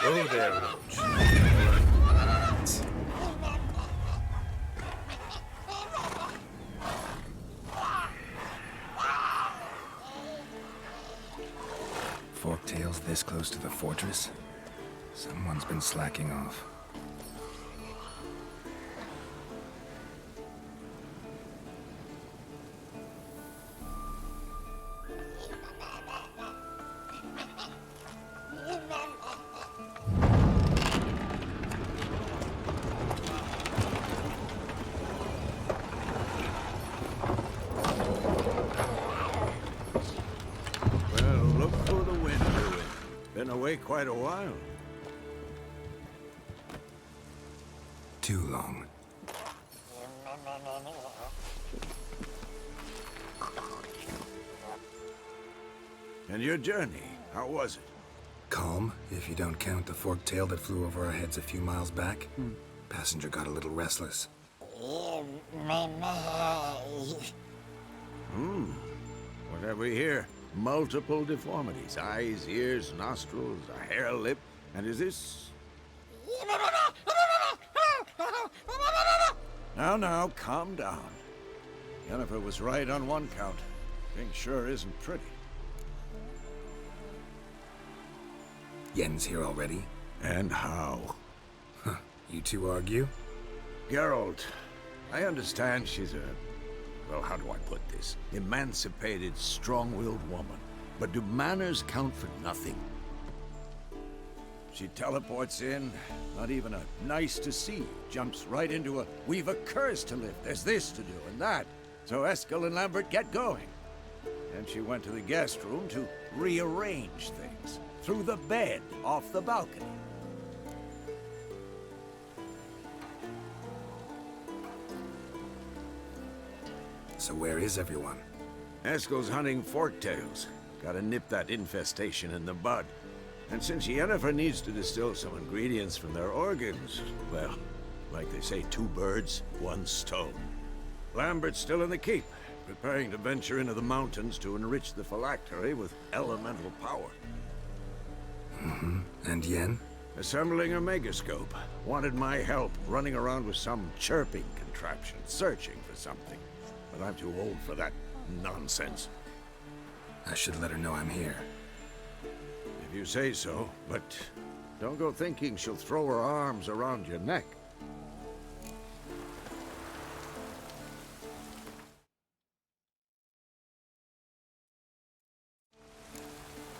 Go there, Roach. Forktails this close to the fortress? Someone's been slacking off. Quite a while. And your journey, how was it? Calm, if you don't count the forked tail that flew over our heads a few miles back. Passenger got a little restless. What have we here? Multiple deformities. Eyes, ears, nostrils, a hair lip. And is this... Now, calm down. Yennefer was right on one count. Thing sure isn't pretty. Yen's here already? And how? You two argue? Geralt, I understand she's a... well, how do I put this? Emancipated, strong-willed woman. But do manners count for nothing? She teleports in, not even a nice to see you, jumps right into a we've a curse to lift, there's this to do and that. So Eskel and Lambert get going. Then she went to the guest room to rearrange things. Through the bed, off the balcony. So where is everyone? Eskel's hunting forktails. Gotta nip that infestation in the bud. And since Yennefer needs to distill some ingredients from their organs, well, like they say, 2 birds, 1 stone. Lambert's still in the keep, preparing to venture into the mountains to enrich the phylactery with elemental power. And Yen? Assembling a megascope. Wanted my help running around with some chirping contraption, searching for something. But I'm too old for that nonsense. I should let her know I'm here. If you say so, but don't go thinking she'll throw her arms around your neck.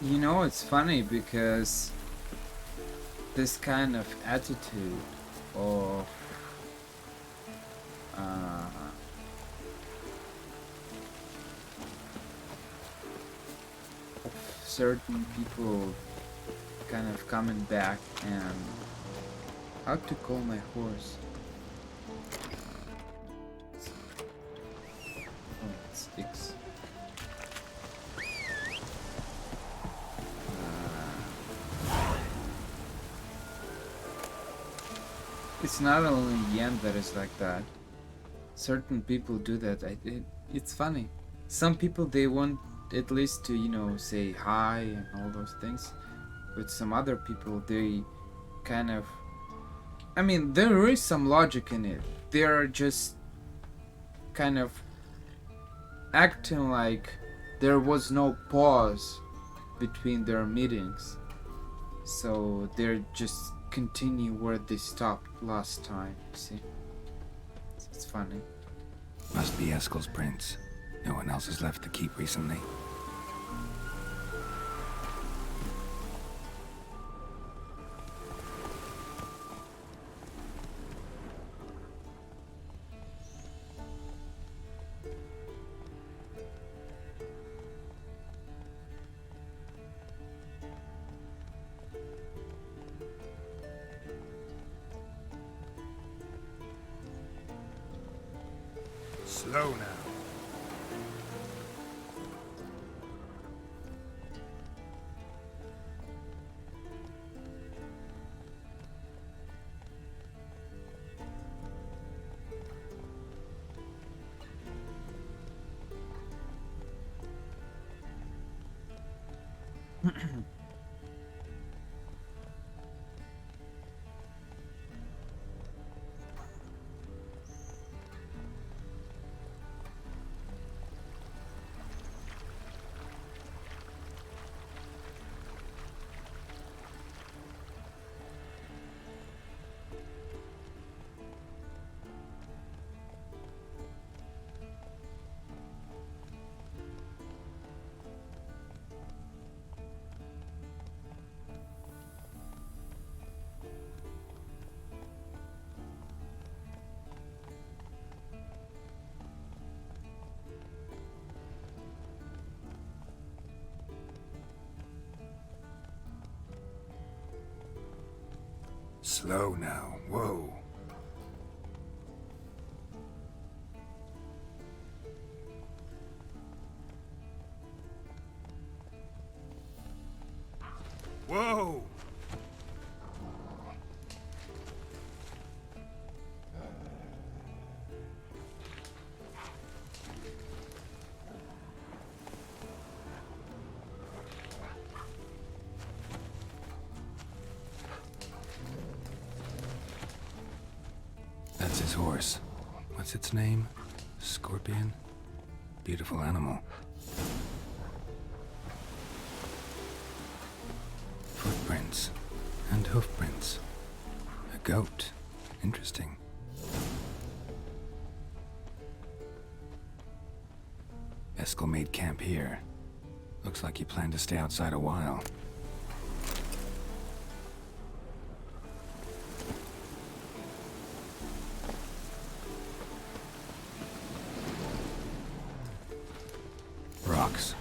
You know, it's funny because this kind of attitude of certain people kind of coming back and how to call my horse. Oh, it sticks. It's not only Yen that is like that. Certain people do that. It's funny. Some people, they want at least to, you know, say hi and all those things. But some other people, they kind of... I mean, there is some logic in it. They are just kind of acting like there was no pause between their meetings. So they're just continue where they stopped last time, see? It's funny. Must be Eskel's prince. No one else has left the keep recently. Slow now. Slow now. Whoa. Whoa! That's his horse. What's its name? Scorpion? Beautiful animal. Footprints and hoofprints. A goat. Interesting. Eskel made camp here. Looks like he planned to stay outside a while. Rocks.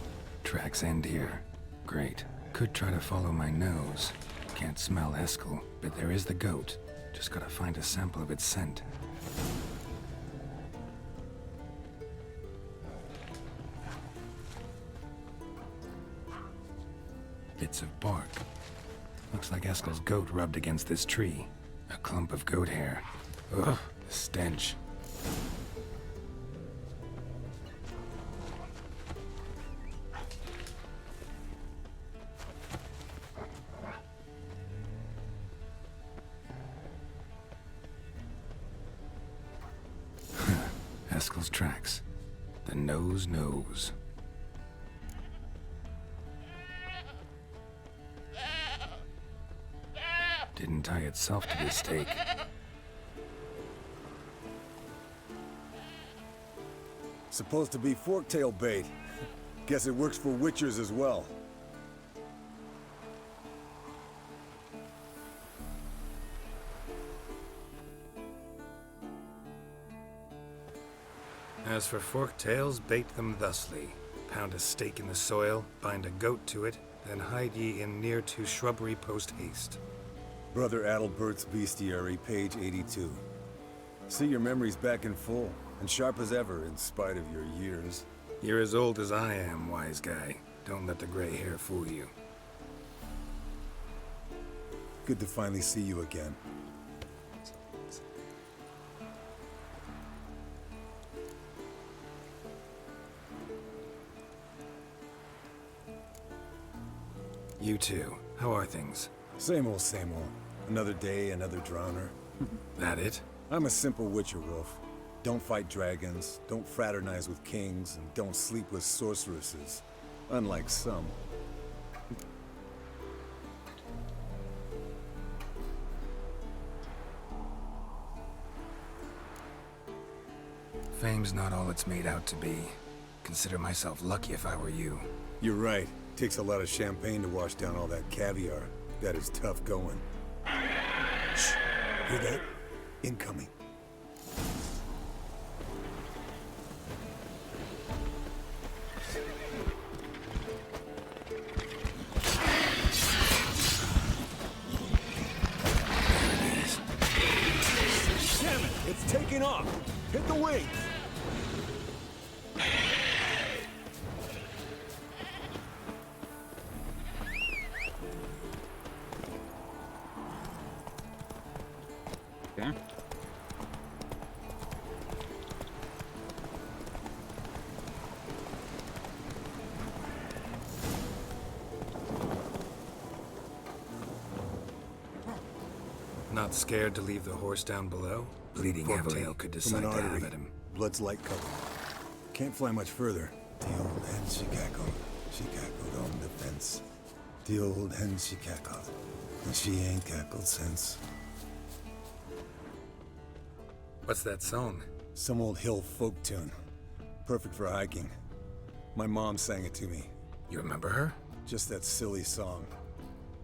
Tracks end here. Great. Could try to follow my nose. Can't smell Eskel, but there is the goat. Just gotta find a sample of its scent. Bits of bark. Looks like Eskel's goat rubbed against this tree. A clump of goat hair. Ugh, the stench. Eskel's tracks. The nose knows. Didn't tie itself to this stake. Supposed to be forktail bait. Guess it works for witchers as well. As for forked tails, bait them thusly. Pound a stake in the soil, bind a goat to it, then hide ye in near to shrubbery post haste. Brother Adalbert's Bestiary, page 82. See your memories back in full, and sharp as ever in spite of your years. You're as old as I am, wise guy. Don't let the gray hair fool you. Good to finally see you again. You too. How are things? Same old, same old. Another day, another drowner. That it? I'm a simple witcher, Wolf. Don't fight dragons, don't fraternize with kings, and don't sleep with sorceresses. Unlike some. Fame's not all it's made out to be. Consider myself lucky if I were you. You're right. Takes a lot of champagne to wash down all that caviar. That is tough going. Shh. Hear that? Incoming. Damn it! It's taking off! Hit the wings! Okay. Not scared to leave the horse down below? Bleeding heavily could decide to have at him. Blood's light cover. Can't fly much further. The old hen she cackled. She cackled on the fence. The old hen she cackled. And she ain't cackled since. What's that song? Some old hill folk tune. Perfect for hiking. My mom sang it to me. You remember her? Just that silly song.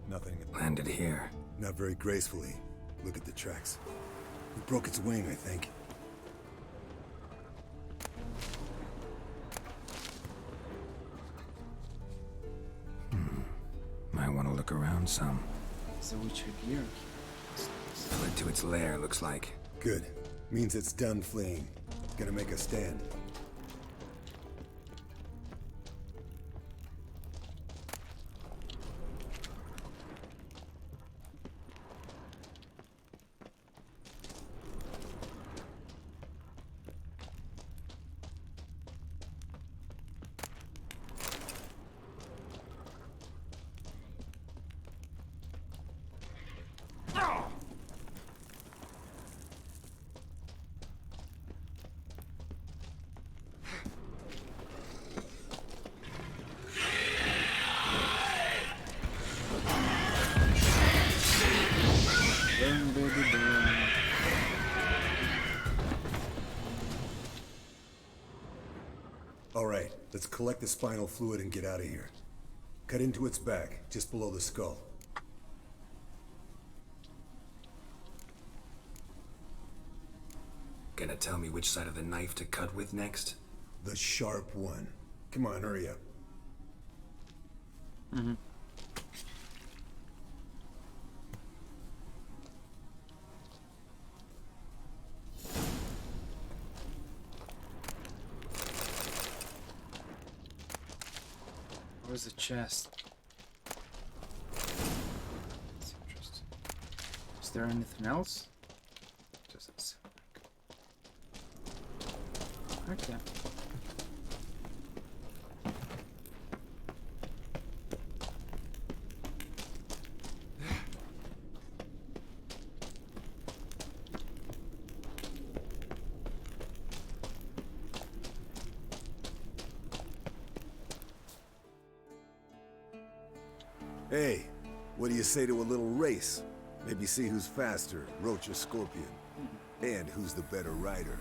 Nothing. Landed here. Not very gracefully. Look at the tracks. It broke its wing, I think. Might want to look around some. It's a witcher gear. Fled to its lair, looks like. Good. Means it's done fleeing. Gonna make a stand. All right, let's collect the spinal fluid and get out of here. Cut into its back, just below the skull. Gonna tell me which side of the knife to cut with next? The sharp one. Come on, hurry up. Mm-hmm. Where's the chest? That's interesting. Is there anything else? Doesn't sound like. Okay. Hey, what do you say to a little race? Maybe see who's faster, Roach or Scorpion. And who's the better rider.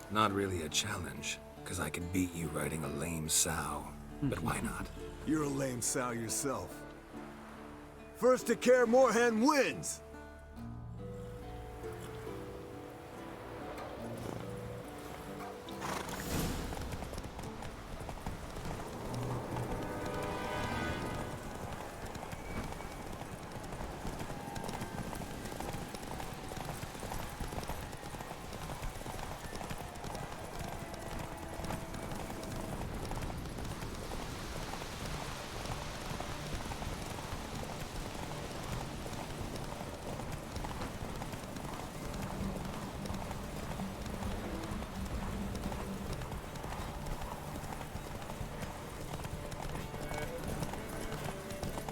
Not really a challenge, because I could beat you riding a lame sow. But why not? You're a lame sow yourself. First to Kaer Morhen wins!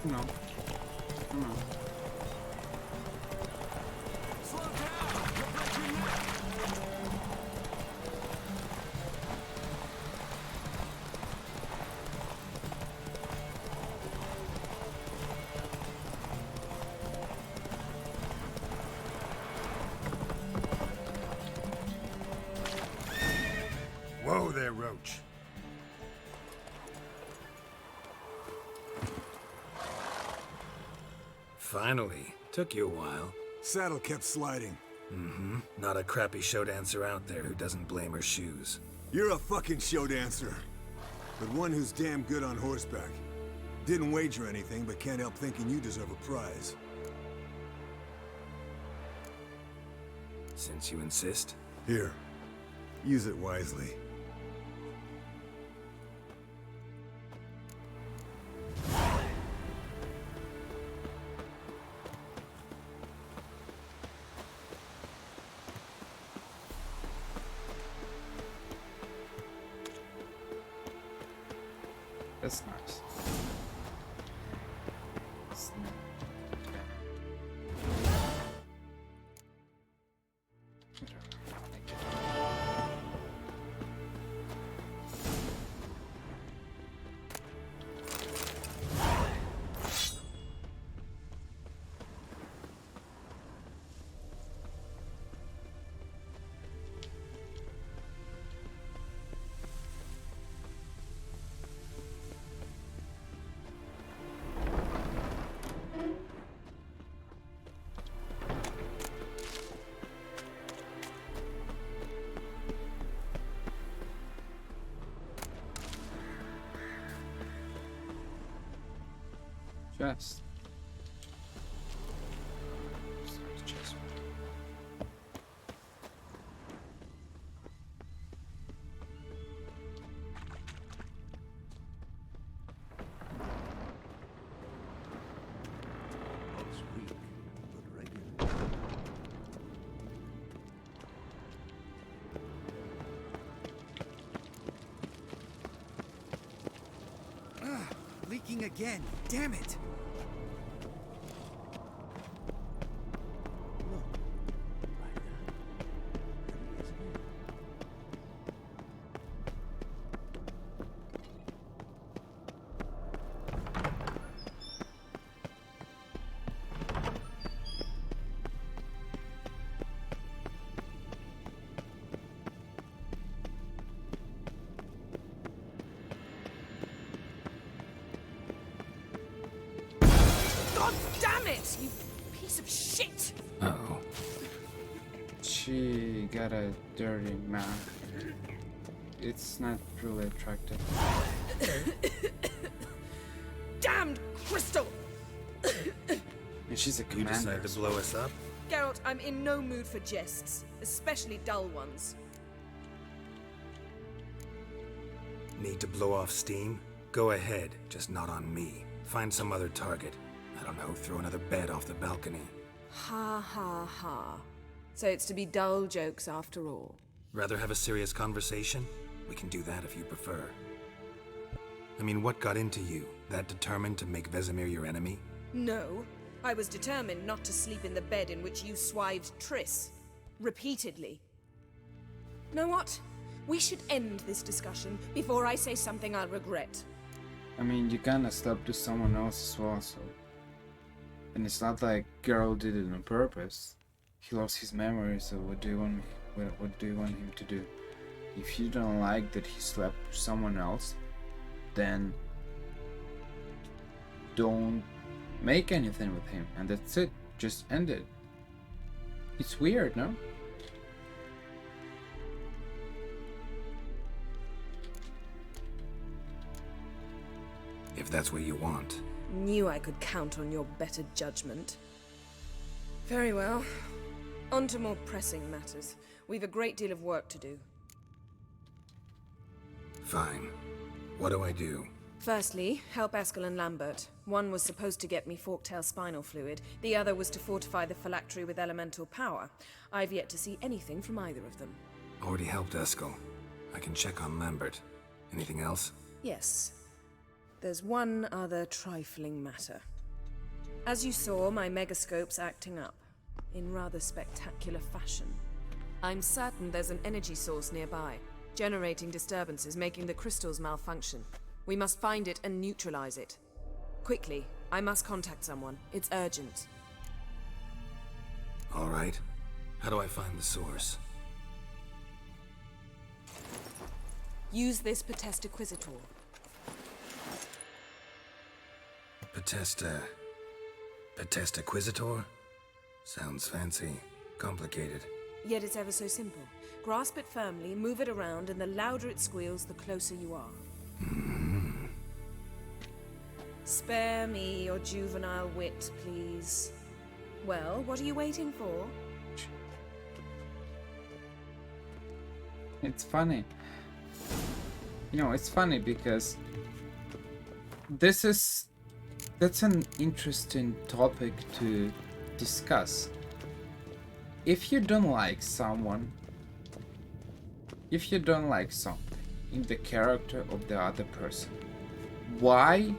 No. Come on. Whoa there, Roach. Finally. Took you a while. Saddle kept sliding. Mm-hmm. Not a crappy show dancer out there who doesn't blame her shoes. You're a fucking show dancer. But one who's damn good on horseback. Didn't wager anything, but can't help thinking you deserve a prize. Since you insist. Here. Use it wisely. That's nice. That's nice. Chest. Chest. Leaking again. Damn it. God damn it, you piece of shit! Uh-oh. She got a dirty mouth. It's not really attractive. Damned crystal! And she's a You commander. decided to blow us up? Geralt, I'm in no mood for jests, especially dull ones. Need to blow off steam? Go ahead, just not on me. Find some other target. I don't know, throw another bed off the balcony. Ha ha ha. So it's to be dull jokes after all. Rather have a serious conversation? We can do that if you prefer. I mean, what got into you? That determined to make Vesemir your enemy? No, I was determined not to sleep in the bed in which you swived Triss. Repeatedly. Know what? We should end this discussion before I say something I'll regret. I mean, you kinda slept with someone else as well, so... And it's not like Geralt did it on purpose. He lost his memory, so what do you want him to do? If you don't like that he slept with someone else, then don't make anything with him, and that's it. Just end it. It's weird, no? If that's what you want. Knew I could count on your better judgment. Very well. On to more pressing matters. We've a great deal of work to do. Fine. What do I do? Firstly, help Eskel and Lambert. One was supposed to get me forktail spinal fluid, the other was to fortify the phylactery with elemental power. I've yet to see anything from either of them. Already helped Eskel. I can check on Lambert. Anything else? Yes. There's one other trifling matter. As you saw, my megascope's acting up, in rather spectacular fashion. I'm certain there's an energy source nearby, generating disturbances, making the crystals malfunction. We must find it and neutralize it. Quickly, I must contact someone. It's urgent. All right. How do I find the source? Use this Potestaquizator. Potestaquizator? Sounds fancy. Complicated. Yet it's ever so simple. Grasp it firmly, move it around, and the louder it squeals, the closer you are. Spare me your juvenile wit, please. Well, what are you waiting for? It's funny. You know, it's funny because that's an interesting topic to discuss. If you don't like someone, if you don't like something in the character of the other person, why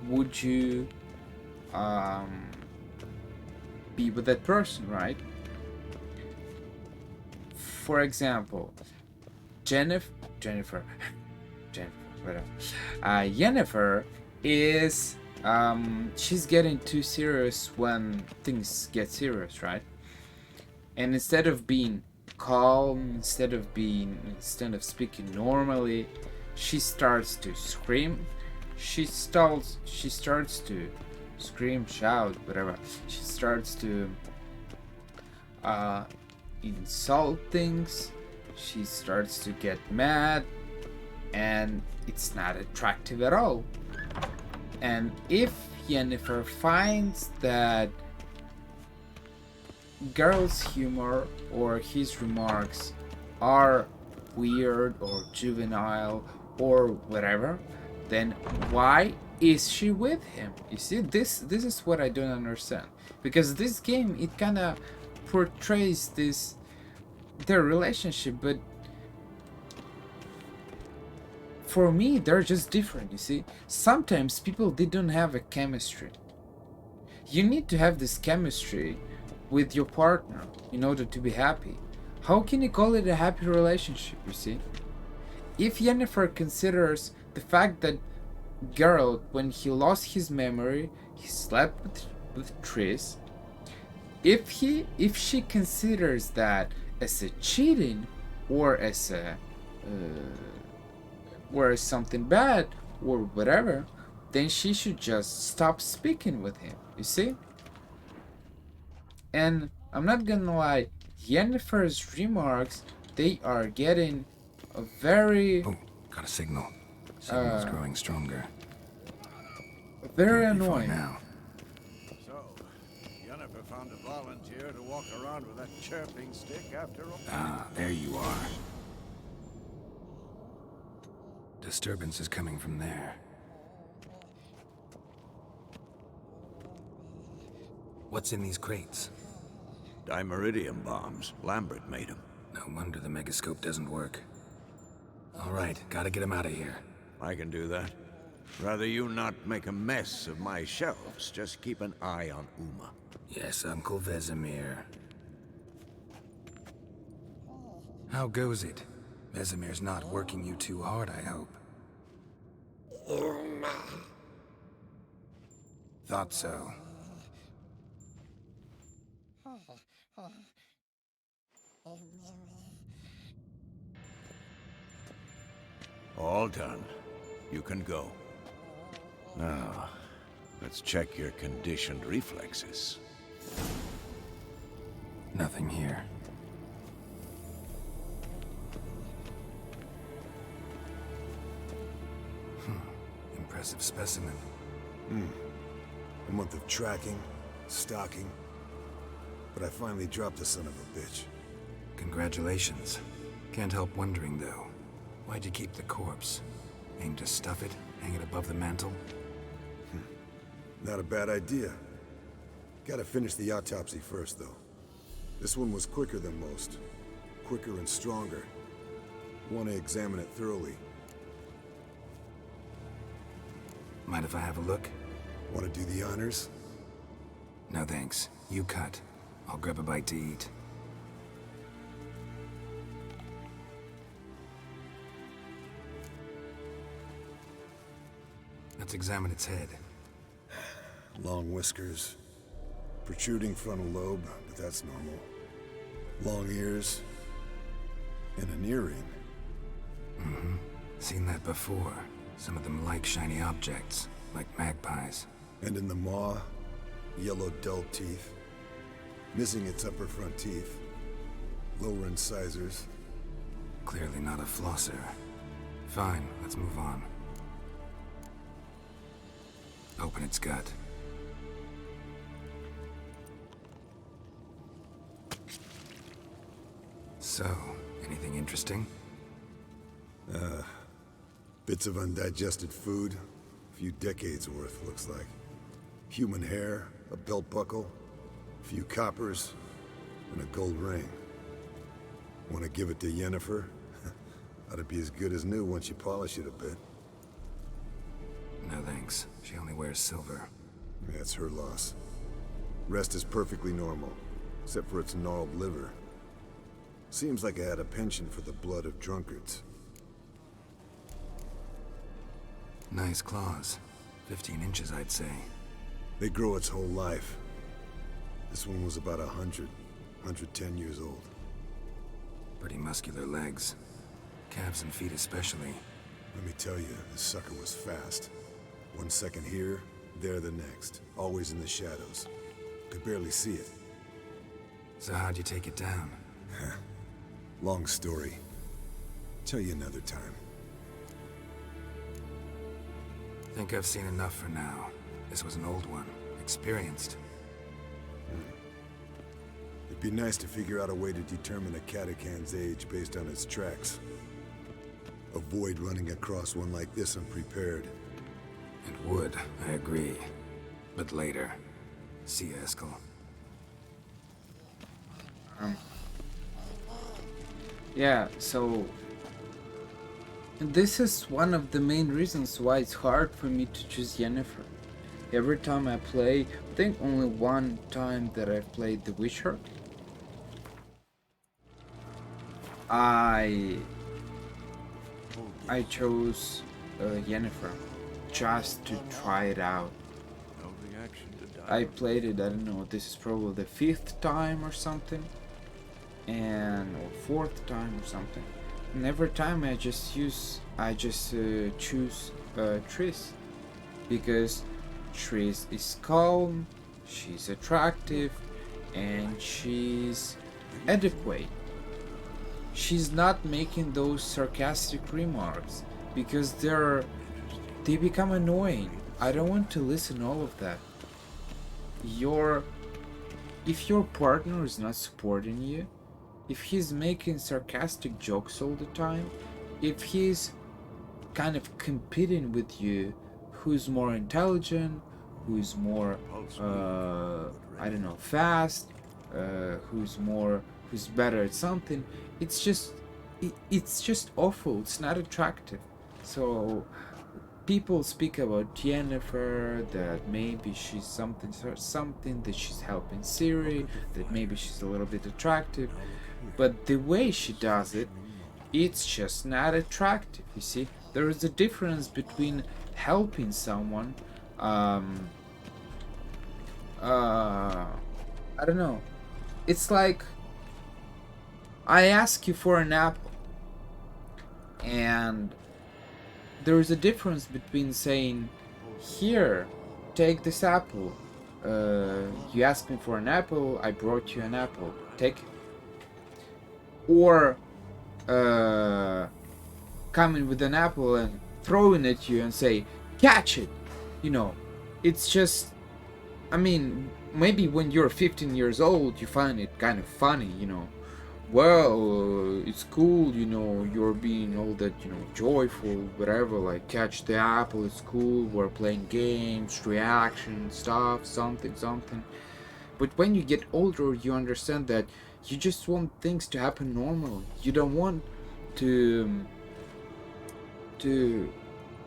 would you be with that person, right? For example, Yennefer, whatever. Yennefer is she's getting too serious when things get serious, right? And instead of being calm, instead of speaking normally, she starts to scream. She starts to scream, shout, whatever. She starts to insult things. She starts to get mad, and it's not attractive at all. And if Yennefer finds that Geralt's humor or his remarks are weird or juvenile or whatever, then why is she with him? You see, this is what I don't understand, because this game, it kind of portrays their relationship, but for me they're just different. You see, sometimes people, they don't have a chemistry. You need to have this chemistry with your partner in order to be happy. How can you call it a happy relationship? You see, if Yennefer considers the fact that Geralt, when he lost his memory, he slept with Triss, if she considers that as a cheating or as a or as something bad or whatever, then she should just stop speaking with him, you see? And I'm not gonna lie, Yennefer's remarks, they are getting a very... Oh, got a signal. Signal's growing stronger. Very Can't be far annoying. now. So, Yennefer found a volunteer to walk around with that chirping stick after all. Ah, there you are. Disturbance is coming from there. What's in these crates? Dimeridium bombs. Lambert made them. No wonder the megascope doesn't work. All right, gotta get him out of here. I can do that. Rather you not make a mess of my shelves. Just keep an eye on Uma. Yes, Uncle Vesemir. How goes it? Vesemir's not working you too hard, I hope. Uma. Thought so. All done. You can go. Now, let's check your conditioned reflexes. Nothing here. Impressive specimen. A month of tracking, stalking, but I finally dropped the son of a bitch. Congratulations. Can't help wondering, though. Why'd you keep the corpse? Aim to stuff it? Hang it above the mantle? Not a bad idea. Gotta finish the autopsy first, though. This one was quicker than most. Quicker and stronger. Want to examine it thoroughly. Mind if I have a look? Want to do the honors? No thanks. You cut. I'll grab a bite to eat. Let's examine its head. Long whiskers. Protruding frontal lobe, but that's normal. Long ears. And an earring. Mm-hmm. Seen that before. Some of them like shiny objects, like magpies. And in the maw, yellow dull teeth. Missing its upper front teeth. Lower incisors. Clearly not a flosser. Fine, let's move on. Open its gut. So, anything interesting? Bits of undigested food. A few decades worth, looks like. Human hair, a belt buckle, a few coppers, and a gold ring. Want to give it to Yennefer? Ought to be as good as new once you polish it a bit. No thanks. She only wears silver. That's her loss. Rest is perfectly normal, except for its gnarled liver. Seems like I had a penchant for the blood of drunkards. Nice claws. 15 inches, I'd say. They grow its whole life. This one was about 110 years old. Pretty muscular legs. Calves and feet especially. Let me tell you, this sucker was fast. 1 second here, there the next. Always in the shadows. Could barely see it. So how'd you take it down? Long story. Tell you another time. Think I've seen enough for now. This was an old one. Experienced. It'd be nice to figure out a way to determine a Catacan's age based on its tracks. Avoid running across one like this unprepared. It would, I agree. But later. See you, Eskel. Yeah, so this is one of the main reasons why it's hard for me to choose Yennefer. Every time I play, I think only one time that I've played The Witcher, I chose Yennefer just to try it out. I played it, I don't know, this is probably the 5th time or something, or 4th time or something. And every time I just choose Triss. because Triss is calm, she's attractive, and she's adequate. She's not making those sarcastic remarks because they become annoying. I don't want to listen to all of that. If your partner is not supporting you, if he's making sarcastic jokes all the time, if he's kind of competing with you, who's more intelligent, who's more I don't know, fast, who's better at something, it's just awful. It's not attractive. So people speak about Yennefer, that maybe she's something that she's helping Ciri, that maybe she's a little bit attractive, but the way she does it, it's just not attractive. You see, there is a difference between helping someone, I don't know, it's like I ask you for an apple, and there is a difference between saying, here, take this apple, you asked me for an apple, I brought you an apple, take it, or coming with an apple and throwing at you and say, catch it. You know, it's just, I mean, maybe when you're 15 years old you find it kind of funny, you know, well, it's cool, you know, you're being all that, you know, joyful, whatever, like catch the apple, it's cool, we're playing games, reaction stuff, something. But when you get older, you understand that you just want things to happen normally. You don't want to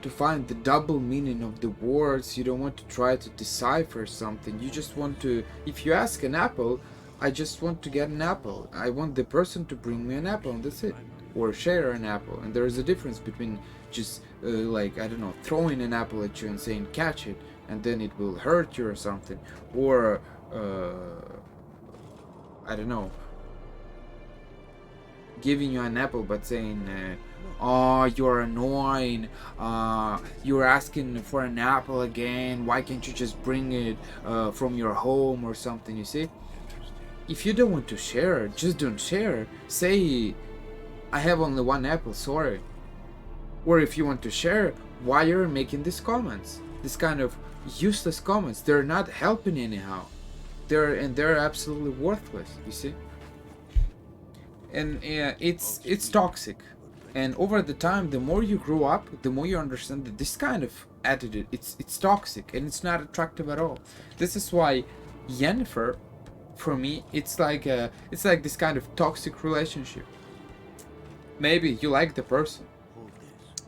find the double meaning of the words. You don't want to try to decipher something. You just want to, if you ask an apple, I just want to get an apple. I want the person to bring me an apple, and that's it. Or share an apple. And there is a difference between just like, I don't know, throwing an apple at you and saying catch it, and then it will hurt you or something, or I don't know, giving you an apple but saying oh, you're annoying, you're asking for an apple again, why can't you just bring it from your home or something. You see, if you don't want to share, just don't share. Say, I have only one apple, sorry. Or if you want to share, why you're making these comments, this kind of useless comments? They're not helping anyhow. They're absolutely worthless, you see. And it's toxic. And over the time, the more you grow up, the more you understand that this kind of attitude, it's toxic and it's not attractive at all. This is why Yennefer, for me, it's like this kind of toxic relationship. Maybe you like the person.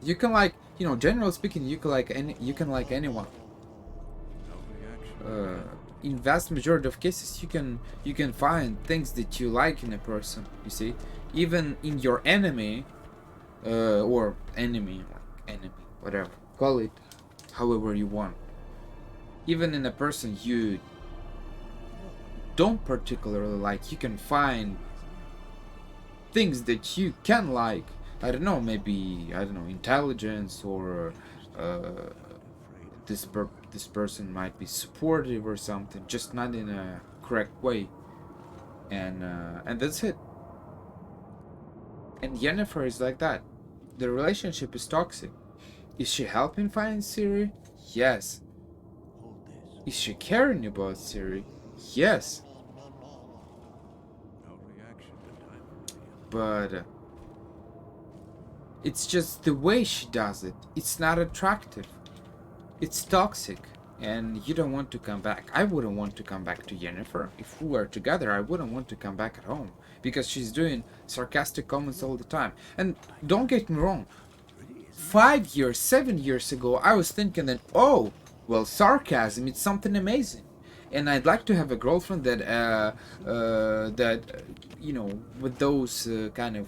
You can like, you know, generally speaking, you can like anyone. In vast majority of cases, you can find things that you like in a person. You see, even in your enemy, or enemy, whatever, call it however you want. Even in a person you don't particularly like, you can find things that you can like. I don't know, maybe, I don't know, intelligence, or this person might be supportive or something, just not in a correct way, and that's it. And Yennefer is like that. The relationship is toxic. Is she helping find Ciri? Yes. Is she caring about Ciri? Yes. But it's just the way she does it. It's not attractive. It's toxic, and you don't want to come back. I wouldn't want to come back to Yennefer. If we were together, I wouldn't want to come back at home, because she's doing sarcastic comments all the time. And don't get me wrong, 5 years, 7 years ago, I was thinking that, oh, well, sarcasm, it's something amazing. And I'd like to have a girlfriend that, you know, with those kind of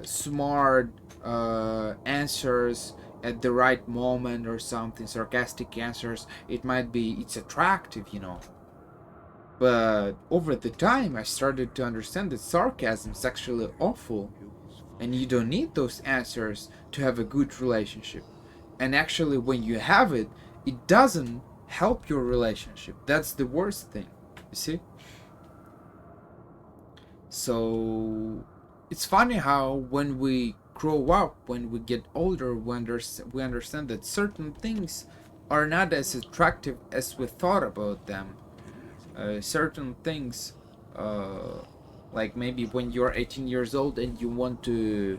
smart answers at the right moment or something, sarcastic answers. It's attractive, you know. But over the time, I started to understand that sarcasm is actually awful, and you don't need those answers to have a good relationship. And actually, when you have it, it doesn't help your relationship. That's the worst thing, you see? So it's funny how when we grow up, when we get older, we understand that certain things are not as attractive as we thought about them. Certain things, like maybe when you're 18 years old and you want to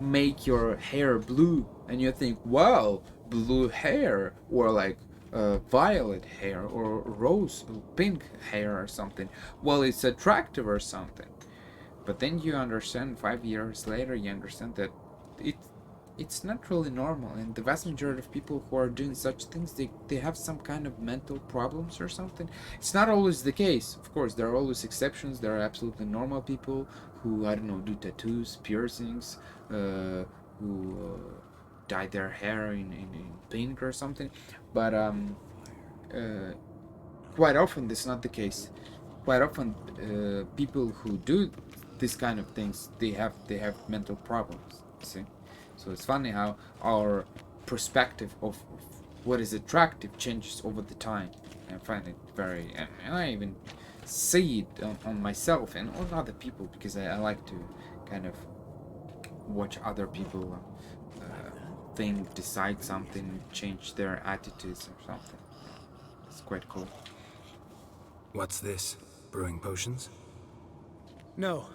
make your hair blue, and you think, wow, blue hair, or like violet hair, or rose pink hair, or something. Well, it's attractive or something. But then you understand 5 years later, you understand that it's not really normal, and the vast majority of people who are doing such things, they have some kind of mental problems or something. It's not always the case, of course. There are always exceptions. There are absolutely normal people who, I don't know, do tattoos, piercings, who dye their hair in pink or something. But quite often this is not the case. Quite often people who do this kind of things, they have mental problems, see? So it's funny how our perspective of what is attractive changes over the time. I find it very, and I even see it on myself and on other people, because I like to kind of watch other people think, decide something, change their attitudes or something. It's quite cool. What's this? Brewing potions? No.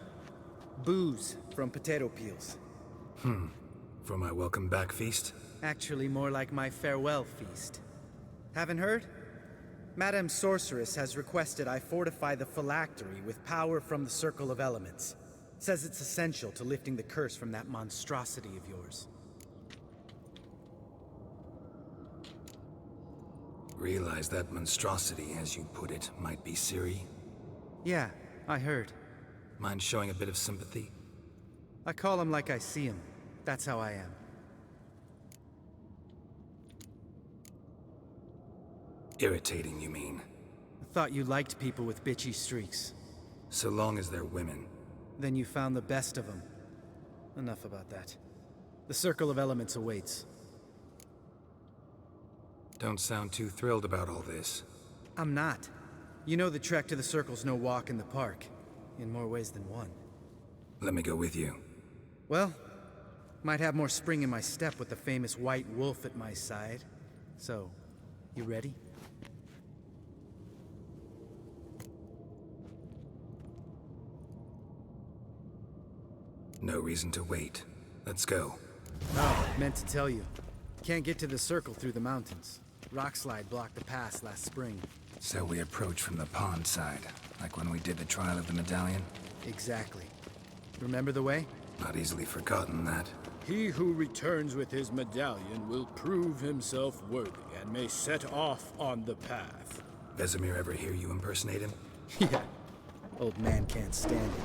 Booze from potato peels. For my welcome back feast? Actually, more like my farewell feast. Haven't heard? Madame Sorceress has requested I fortify the phylactery with power from the Circle of Elements. Says it's essential to lifting the curse from that monstrosity of yours. Realize that monstrosity, as you put it, might be Ciri? Yeah, I heard. Mind showing a bit of sympathy? I call him like I see him. That's how I am. Irritating, you mean? I thought you liked people with bitchy streaks. So long as they're women. Then you found the best of them. Enough about that. The Circle of Elements awaits. Don't sound too thrilled about all this. I'm not. You know the trek to the Circle's no walk in the park. In more ways than one. Let me go with you. Well, might have more spring in my step with the famous White Wolf at my side. So, you ready? No reason to wait. Let's go. Oh, meant to tell you. Can't get to the Circle through the mountains. Rockslide blocked the pass last spring. So we approach from the pond side, like when we did the trial of the medallion? Exactly. Remember the way? Not easily forgotten, that. He who returns with his medallion will prove himself worthy and may set off on the path. Vesemir ever hear you impersonate him? Yeah. Old man can't stand it.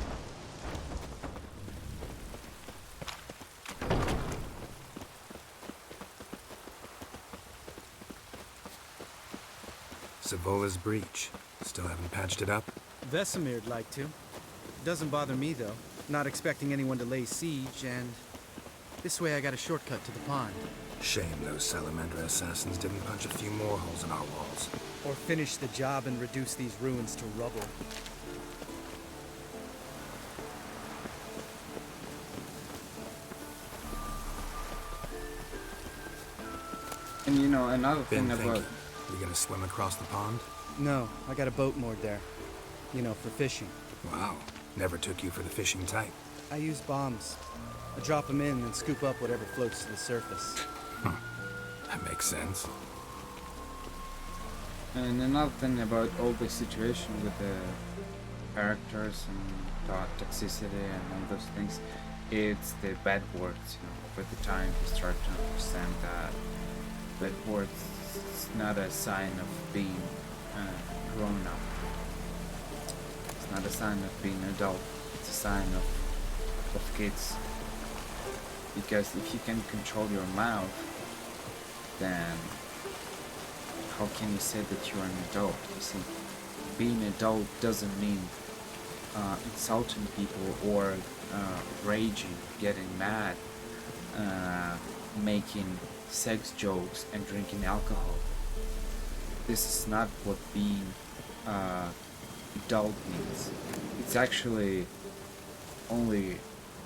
Savola's breach. Still haven't patched it up? Vesemir'd like to. Doesn't bother me, though. Not expecting anyone to lay siege, and this way I got a shortcut to the pond. Shame those Salamandra assassins didn't punch a few more holes in our walls. Or finish the job and reduce these ruins to rubble. And you know, another thing Been about... thinking. You gonna swim across the pond? No, I got a boat moored there. You know, for fishing. Wow. Never took you for the fishing type. I use bombs. I drop them in and scoop up whatever floats to the surface. That makes sense. And another thing about all the situation with the characters and toxicity and all those things, it's the bad words. You know, with the time you start to understand that bad words is not a sign of being grown up. It's not a sign of being adult. It's a sign of kids. Because if you can control your mouth, then how can you say that you're an adult? You see, being an adult doesn't mean insulting people or raging, getting mad, making sex jokes and drinking alcohol. This is not what being adult means. It's actually only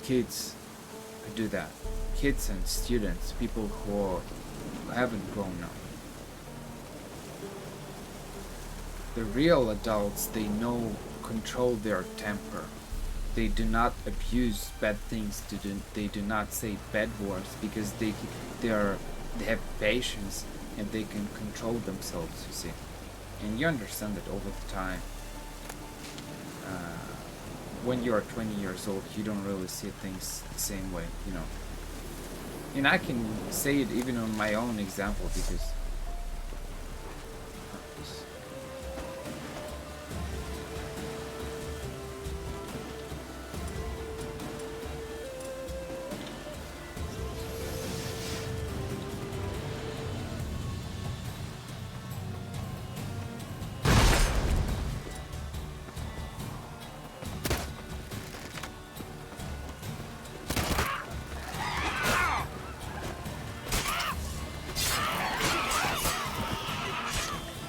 kids who do that. Kids and students, people who haven't grown up. The real adults, they know, control their temper. They do not abuse bad things. They do not say bad words because they have patience and they can control themselves. You see, and you understand that over the time. When you are 20 years old, you don't really see things the same way, you know. And I can say it even on my own example because.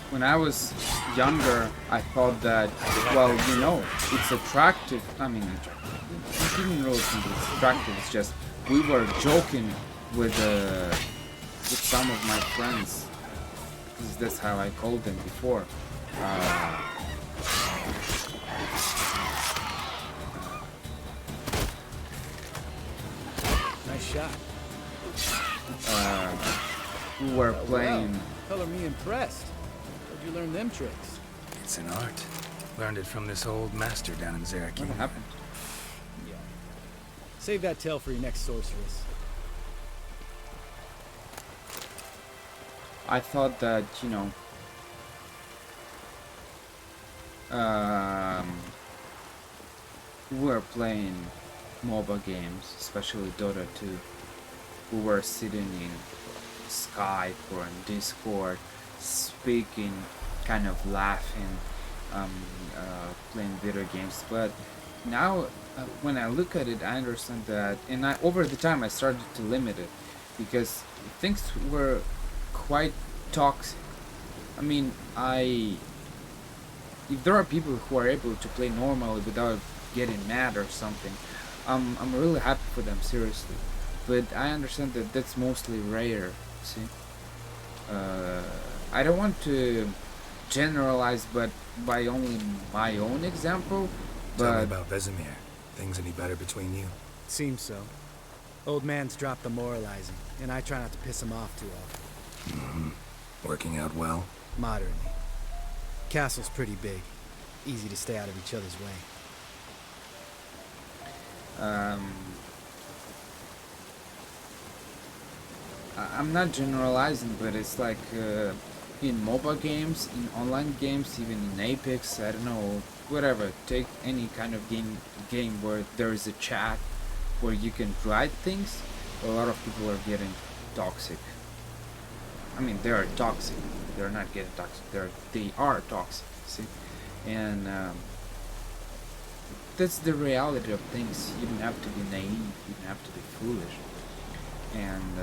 When I was younger, I thought that, well, you know, it's attractive. I mean, I didn't really think it's attractive. It's just we were joking with some of my friends. Because that's how I called them before. Nice shot. We were playing. Color me impressed. Where'd you learn them tricks? It's an art. Learned it from this old master down in Zaraki. What happened? Yeah. Save that tale for your next sorceress. I thought that, you know, we were playing MOBA games, especially Dota 2. We were sitting in Skype or in Discord, speaking, kind of laughing, playing video games. But now, when I look at it, I understand that, and over the time I started to limit it because things were quite toxic. I mean, if there are people who are able to play normally without getting mad or something, I'm really happy for them, seriously. But I understand that that's mostly rare. See, I don't want to generalize, but by only my own example. But tell me about Vesemir. Things any better between you? Seems so. Old man's dropped the moralizing, and I try not to piss him off too often. Mm-hmm. Working out well? Moderately. Castle's pretty big. Easy to stay out of each other's way. I'm not generalizing, but it's like in MOBA games, in online games, even in Apex, I don't know, whatever. Take any kind of game where there is a chat, where you can write things. A lot of people are getting toxic. I mean, they are toxic. They're not getting toxic. They are toxic. See, and that's the reality of things. You don't have to be naive. You don't have to be foolish. And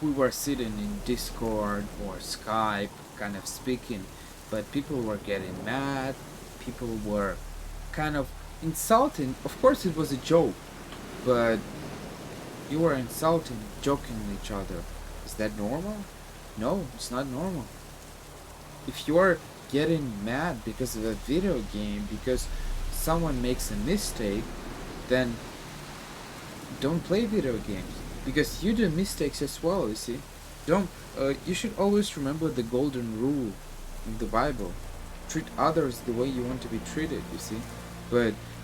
we were sitting in Discord or Skype, kind of speaking, but people were getting mad. People were kind of insulting. Of course, it was a joke, but you were insulting, joking each other. Is that normal? No, it's not normal. If you're getting mad because of a video game, because someone makes a mistake, then don't play video games. Because you do mistakes as well, you see. You should always remember the golden rule in the Bible. Treat others the way you want to be treated, you see.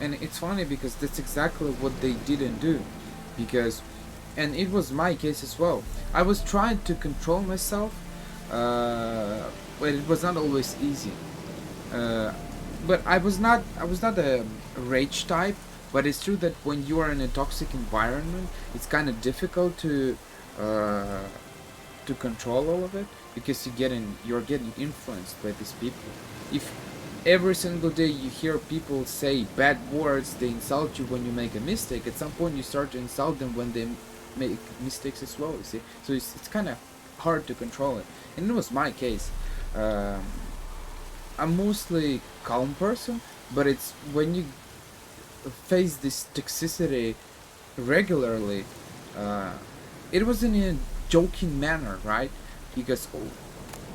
And it's funny because that's exactly what they didn't do. And it was my case as well. I was trying to control myself, but it was not always easy. But I was not a rage type. But it's true that when you are in a toxic environment, it's kind of difficult to control all of it because you're getting influenced by these people. every single day you hear people say bad words, they insult you when you make a mistake. At some point you start to insult them when they make mistakes as well, you see. So it's kind of hard to control it. And it was my case. I'm mostly calm person, but it's when you face this toxicity regularly, it was in a joking manner, right? Because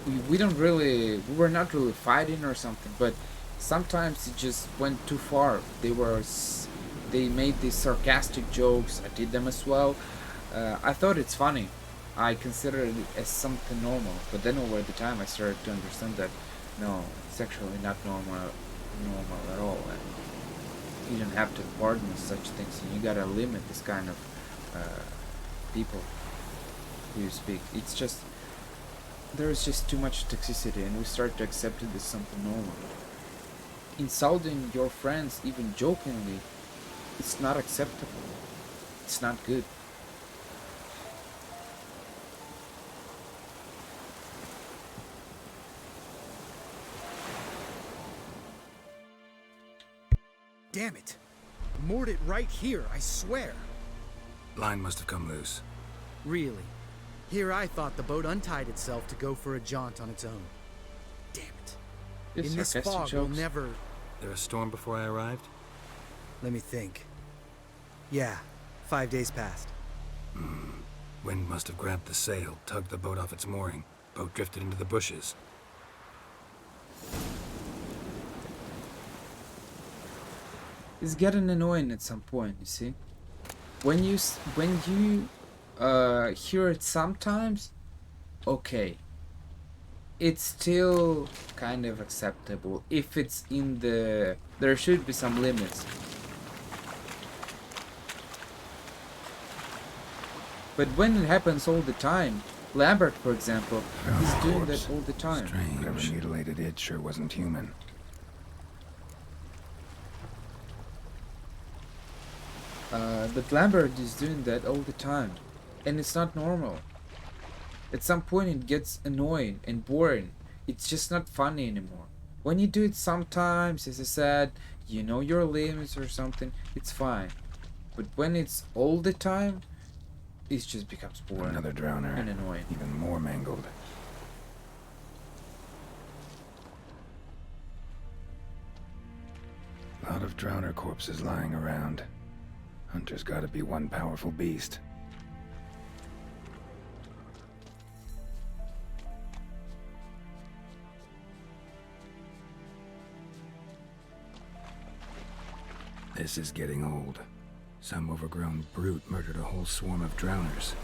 we were not really fighting or something, but sometimes it just went too far. They made these sarcastic jokes. I did them as well. I thought it's funny. I considered it as something normal, but then over the time I started to understand that no, it's actually not normal at all, and you don't have to pardon such things, and you gotta limit this kind of people who you speak. It's just there's just too much toxicity, and we start to accept it as something normal. Insulting your friends, even jokingly, it's not acceptable. It's not good. Damn it! Moored it right here, I swear. Line must have come loose. Really? Here I thought the boat untied itself to go for a jaunt on its own. Damn it. In this fog, we'll never... There a storm before I arrived? Let me think. Yeah, 5 days passed. Wind must have grabbed the sail, tugged the boat off its mooring. Boat drifted into the bushes. It's getting annoying at some point, you see. When you hear it sometimes, okay, it's still kind of acceptable if it's in the... There should be some limits. But when it happens all the time, Lambert, for example, is doing that all the time. Strange. Whatever mutilated it sure wasn't human. But Lambert is doing that all the time, and it's not normal. At some point it gets annoying and boring. It's just not funny anymore. When you do it sometimes, as I said, you know your limits or something, it's fine. But when it's all the time, it just becomes boring. Another drowner. And annoying. Even more mangled. A lot of drowner corpses lying around. Hunter's gotta be one powerful beast. This is getting old. Some overgrown brute murdered a whole swarm of drowners.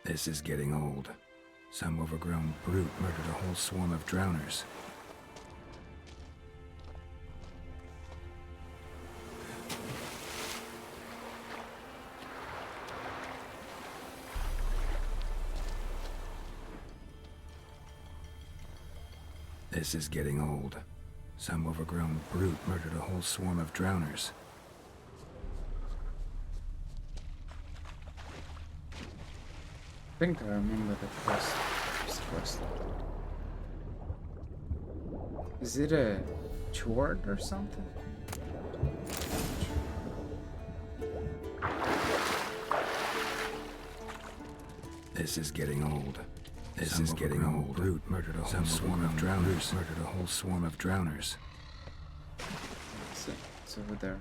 This is getting old. Some overgrown brute murdered a whole swarm of drowners. This is getting old. Some overgrown brute murdered a whole swarm of drowners. I think I remember the first quest. Is it a chord or something? This is getting old. This is getting old. Brute murdered a whole swarm of drowners. Murdered a whole swarm of drowners. So it's over there.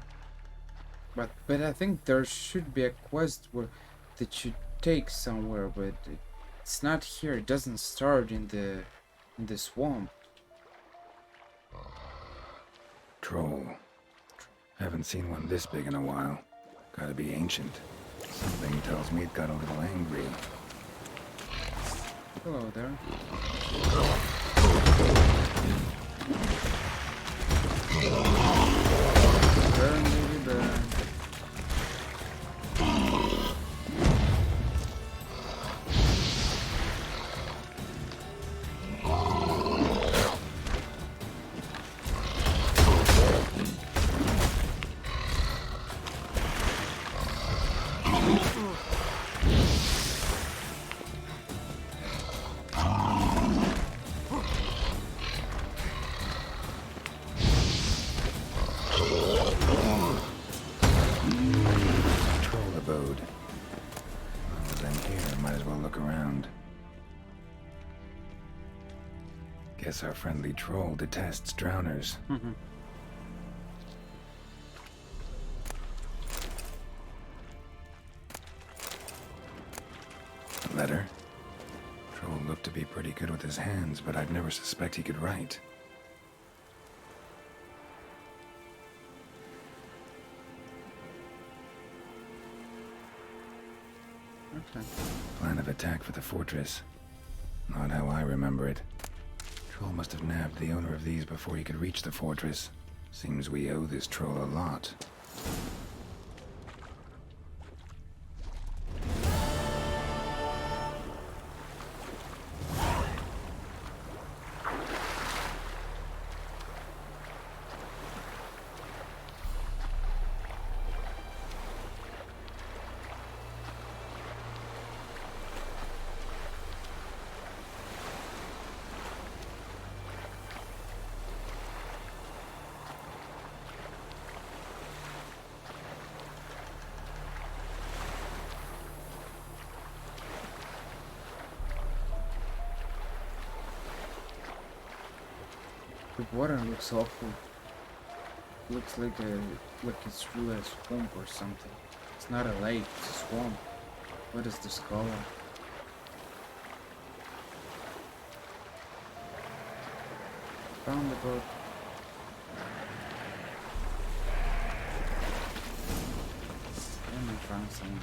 But I think there should be a quest where that should take somewhere, but it's not here. It doesn't start in the swamp. Troll. Haven't seen one this big in a while. Gotta be ancient. Something tells me it got a little angry. Hello there. Burn, baby, burn. Guess our friendly troll detests drowners. A letter? Troll looked to be pretty good with his hands, but I'd never suspect he could write. Okay. Plan of attack for the fortress. Not how I remember it. Troll must have nabbed the owner of these before he could reach the fortress. Seems we owe this troll a lot. The water looks awful. Looks like it's through a swamp or something. It's not a lake, it's a swamp. What is this color? Found the boat. And I found some.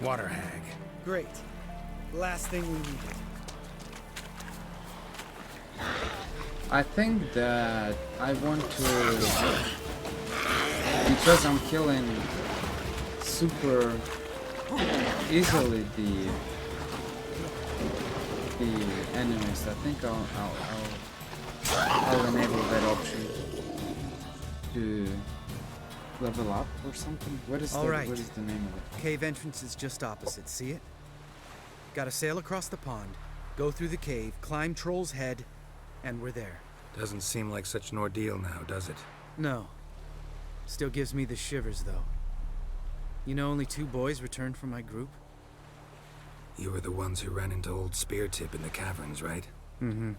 Water hag. Great. Last thing we needed. I think that I want to, because I'm killing super easily the enemies. I think I'll enable that option to level up or something. What is Alright. What is the name of it? Cave entrance is just opposite, see it? Gotta sail across the pond, go through the cave, climb Troll's Head, and we're there. Doesn't seem like such an ordeal now, does it? No. Still gives me the shivers, though. You know only 2 boys returned from my group? You were the ones who ran into old Speartip in the caverns, right? Mm-hmm.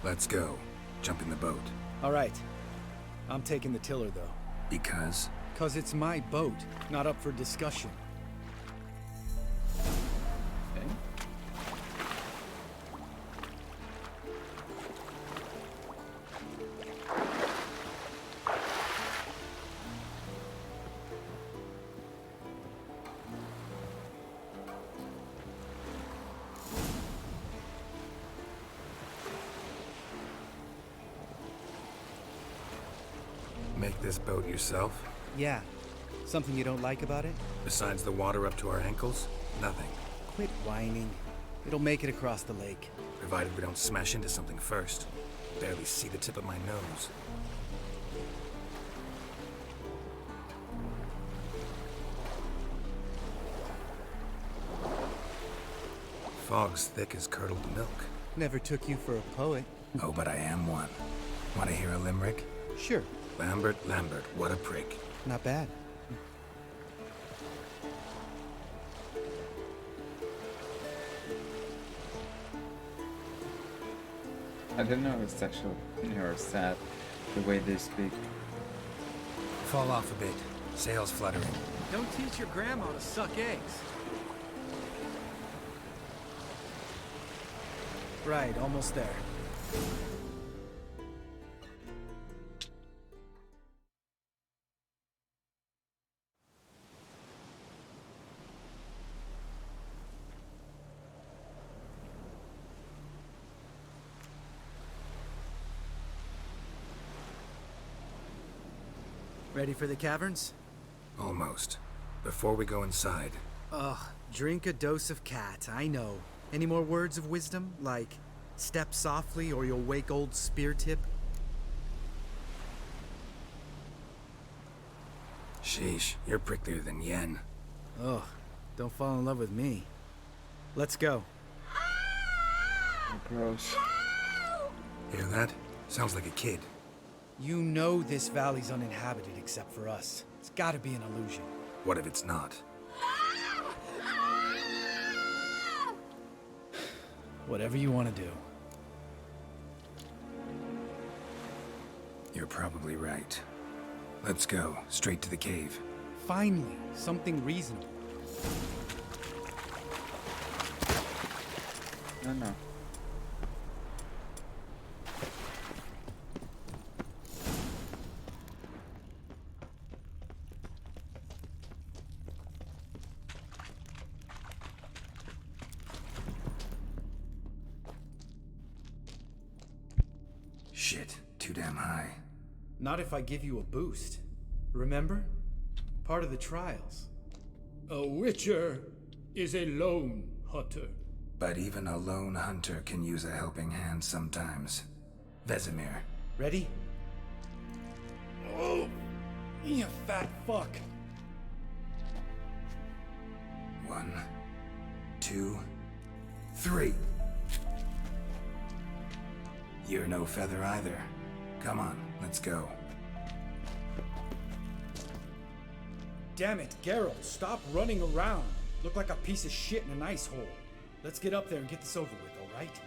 Let's go. Jump in the boat. Alright. I'm taking the tiller, though. Because? 'Cause it's my boat, not up for discussion. Make this boat yourself? Yeah. Something you don't like about it? Besides the water up to our ankles? Nothing. Quit whining. It'll make it across the lake. Provided we don't smash into something first. Barely see the tip of my nose. Fog's thick as curdled milk. Never took you for a poet. Oh, but I am one. Want to hear a limerick? Sure. Lambert, what a prick. Not bad. I don't know if it's actually or sad the way they speak. Fall off a bit. Sails fluttering. Don't teach your grandma to suck eggs. Right, almost there. Ready for the caverns? Almost. Before we go inside, Ugh, drink a dose of cat, I know. Any more words of wisdom? Like, step softly or you'll wake old Spear Tip? sheesh, you're pricklier than Yen. Ugh, don't fall in love with me. Let's go. Gross. Hear that? Sounds like a kid. You know this valley's uninhabited except for us. It's gotta be an illusion. What if it's not? Whatever you want to do. You're probably right. Let's go, straight to the cave. Finally, something reasonable. No. Shit, too damn high. Not if I give you a boost. Remember? Part of the trials. A witcher is a lone hunter. But even a lone hunter can use a helping hand sometimes. Vesemir. Ready? Oh, you fat fuck. 1, 2, 3. You're no feather either. Come on, let's go. Damn it, Geralt, stop running around. Look like a piece of shit in an ice hole. Let's get up there and get this over with, alright?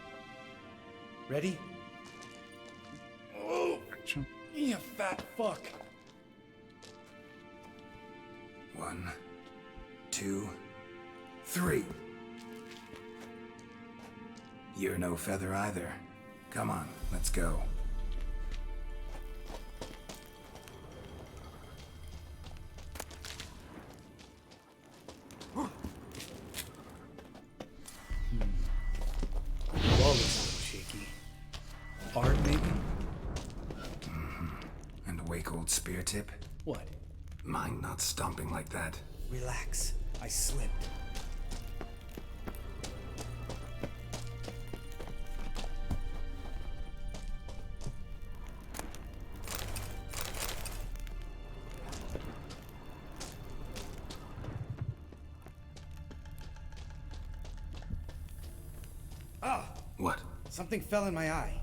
Ready? Oh, you fat fuck. 1, 2, 3. You're no feather either. Come on, let's go. Wall is a little shaky. Art, maybe? And wake old Spear Tip? What? Mind not stomping like that. Relax. I slipped. What? Something fell in my eye.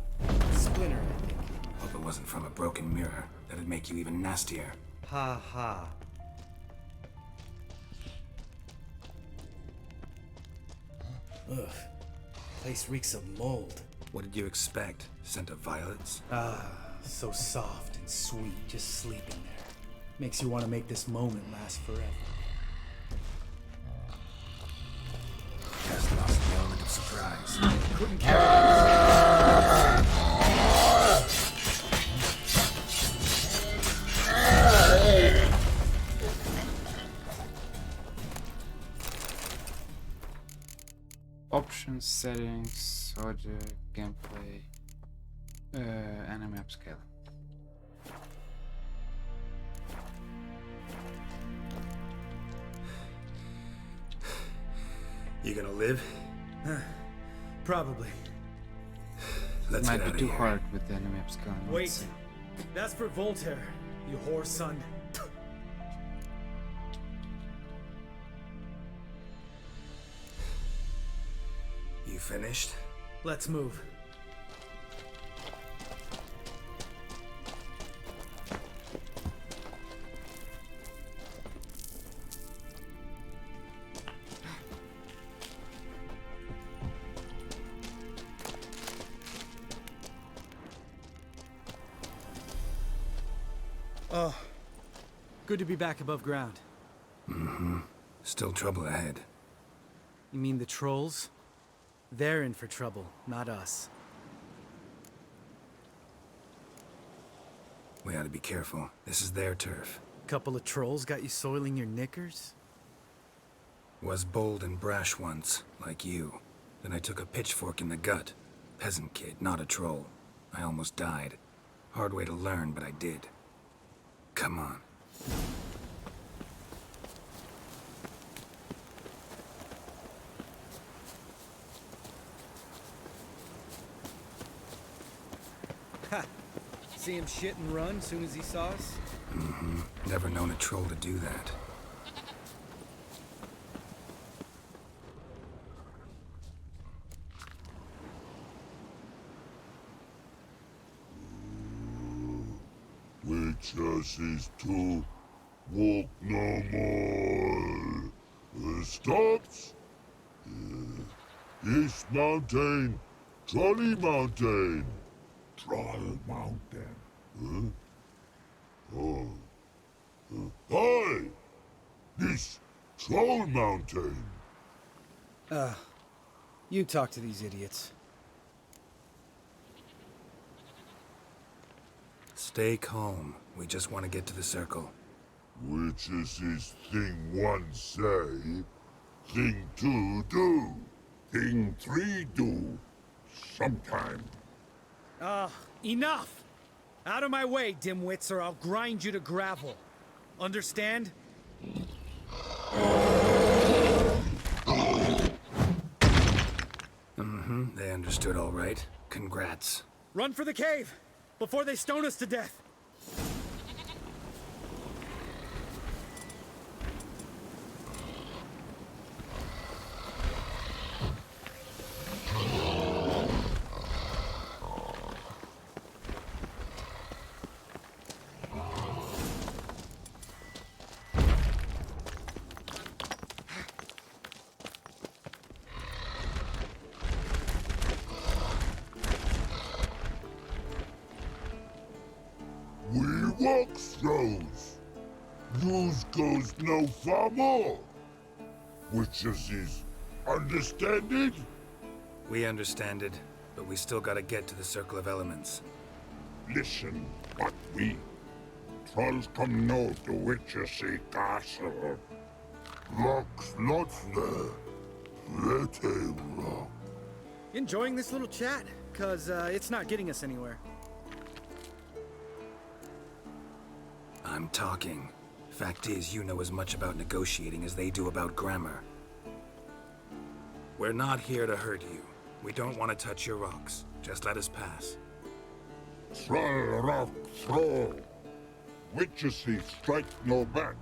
Splinter, I think. Hope it wasn't from a broken mirror. That'd make you even nastier. Ha ha. Ugh. Place reeks of mold. What did you expect? Scent of violets? Ah, so soft and sweet, just sleeping there. Makes you want to make this moment last forever. Just lost the element of surprise. Couldn't carry Options, settings, audio, gameplay, enemy upscale. You gonna live? Probably. Let's Might get be out of too here. hard with the enemy upscaling. Wait. That's for Voltaire, you whore son. You finished? Let's move. Oh, good to be back above ground. Mm-hmm. Still trouble ahead. You mean the trolls? They're in for trouble, not us. We ought to be careful. This is their turf. Couple of trolls got you soiling your knickers? Was bold and brash once, like you. Then I took a pitchfork in the gut. Peasant kid, not a troll. I almost died. Hard way to learn, but I did. Come on, Ha! See him shit and run as soon as he saw us? Mm-hmm. Never known a troll to do that. Witches is to walk no more. Stops? East Mountain, Trolley Mountain. Troll Mountain. Huh? Oh. Hi! This Troll Mountain. You talk to these idiots. Stay calm. We just want to get to the circle. Which is his thing one say, thing two do, thing three do, sometime. Enough! Out of my way, dimwits, or I'll grind you to gravel. Understand? Mm-hmm. They understood all right. Congrats. Run for the cave! Before they stone us to death! Walk throws. News goes no far more. Witches is understand it? We understand it, but we still gotta get to the Circle of Elements. Listen, what we trolls come know the Witches castle. Locks lots there. Let him rock. Enjoying this little chat? Cause it's not getting us anywhere. I'm talking. Fact is, you know as much about negotiating as they do about grammar. We're not here to hurt you. We don't want to touch your rocks. Just let us pass. Troll rock throw. Witches he strike no back.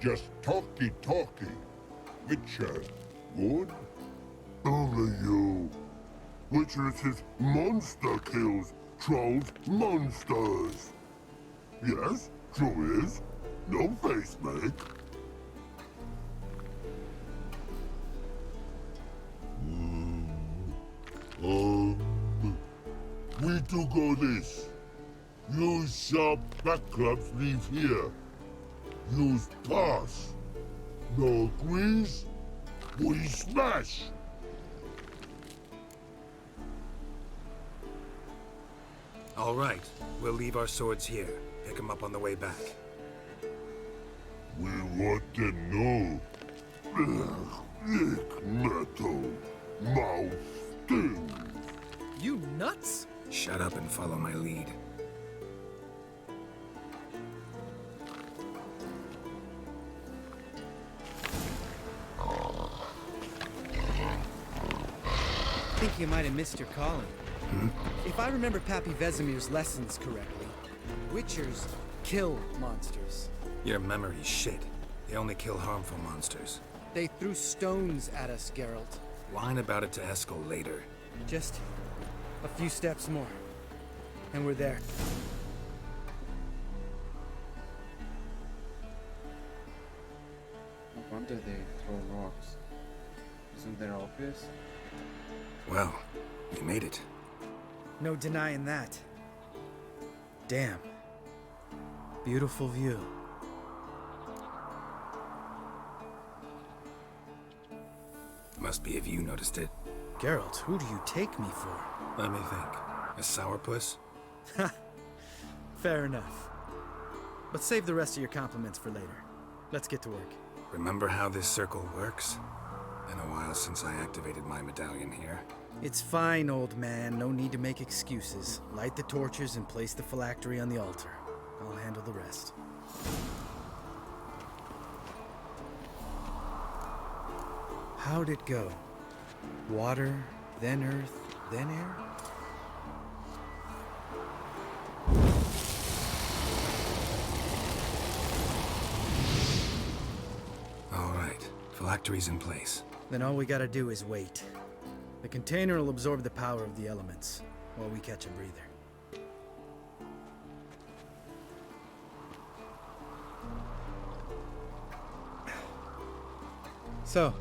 Just talky. Witcher, good? Only you. Witches is monster kills. Trolls monsters. Yes? True is. No face make. We do go this. Use sharp backclubs leave here. Use pass. No agrees? We smash. All right. We'll leave our swords here. Pick them up on the way back. We want to know. Lick metal. Mouth stings. You nuts? Shut up and follow my lead. I think you might have missed your calling. If I remember Pappy Vesemir's lessons correctly, Witchers kill monsters. Your memory's shit. They only kill harmful monsters. They threw stones at us, Geralt. Whine about it to Eskel later. Just a few steps more, and we're there. No wonder they throw rocks. Isn't that obvious? Well, we made it. No denying that. Damn. Beautiful view. Must be if you noticed it. Geralt, who do you take me for? Let me think. A sourpuss? Fair enough. But save the rest of your compliments for later. Let's get to work. Remember how this circle works? Been a while since I activated my medallion here. It's fine, old man. No need to make excuses. Light the torches and place the phylactery on the altar. I'll handle the rest. How'd it go? Water, then earth, then air? All right, phylactery's in place. Then all we gotta do is wait. The container will absorb the power of the elements, while we catch a breather. So,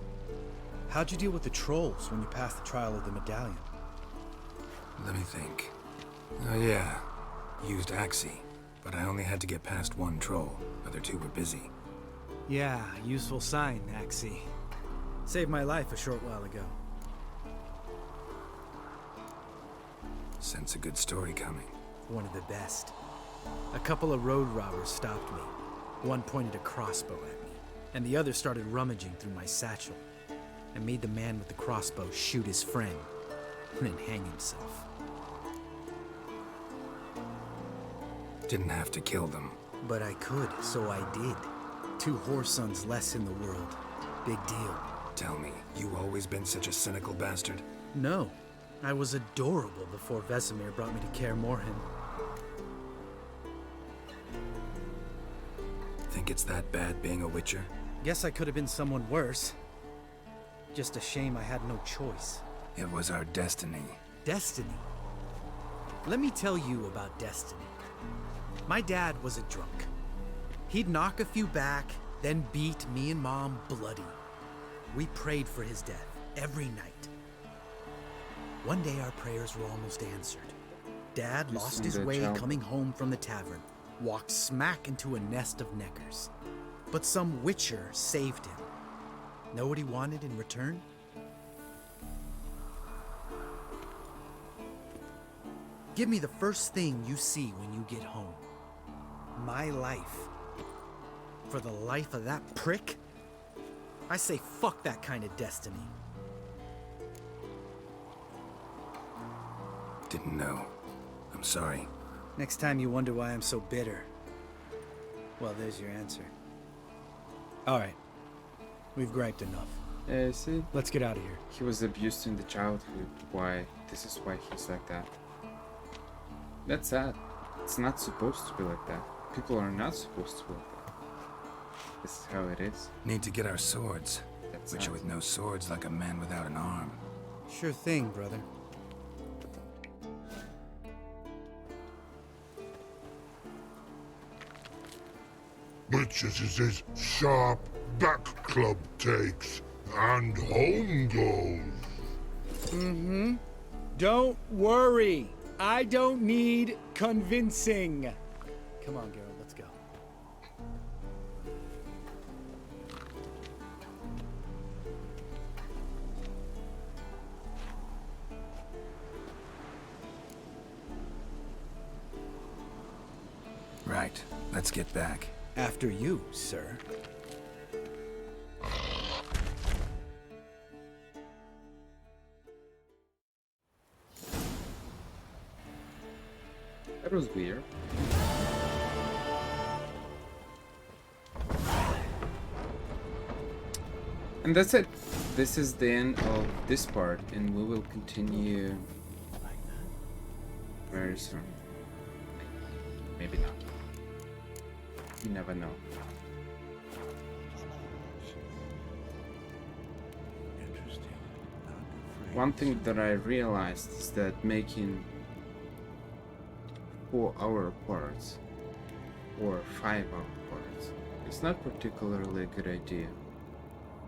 how'd you deal with the trolls when you passed the trial of the medallion? Let me think. Oh yeah, used Axii, but I only had to get past one troll. Other two were busy. Yeah, useful sign, Axii. Saved my life a short while ago. Sense a good story coming. One of the best. A couple of road robbers stopped me. One pointed a crossbow at me, and the other started rummaging through my satchel. I made the man with the crossbow shoot his friend, and then hang himself. Didn't have to kill them. But I could, so I did. 2 whoresons less in the world. Big deal. Tell me, you always been such a cynical bastard? No. I was adorable before Vesemir brought me to Kaer Morhen. Think it's that bad being a Witcher? Guess I could have been someone worse. Just a shame I had no choice. It was our destiny. Destiny? Let me tell you about destiny. My dad was a drunk. He'd knock a few back, then beat me and Mom bloody. We prayed for his death every night. One day our prayers were almost answered. Dad lost his way coming home from the tavern, walked smack into a nest of neckers. But some Witcher saved him. Know what he wanted in return? Give me the first thing you see when you get home. My life. For the life of that prick? I say fuck that kind of destiny. Didn't know. I'm sorry. Next time you wonder why I'm so bitter, well, there's your answer. Alright. We've griped enough. Yeah, see? Let's get out of here. He was abused in the childhood. Why? This is why he's like that. That's sad. It's not supposed to be like that. People are not supposed to be like that. This is how it is. Need to get our swords. Witcher with no swords like a man without an arm. Sure thing, brother. Witches is his sharp back club takes, and home goes. Mm-hmm. Don't worry. I don't need convincing. Come on, Geralt, let's go. Right. Let's get back. After you, sir. That was weird. And that's it. This is the end of this part, and we will continue very soon. Maybe not. You never know. One thing that I realized is that making 4-hour parts or 5-hour parts is not particularly a good idea.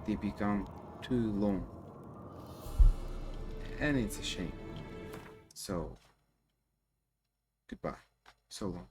They become too long, and it's a shame. So, goodbye. So long.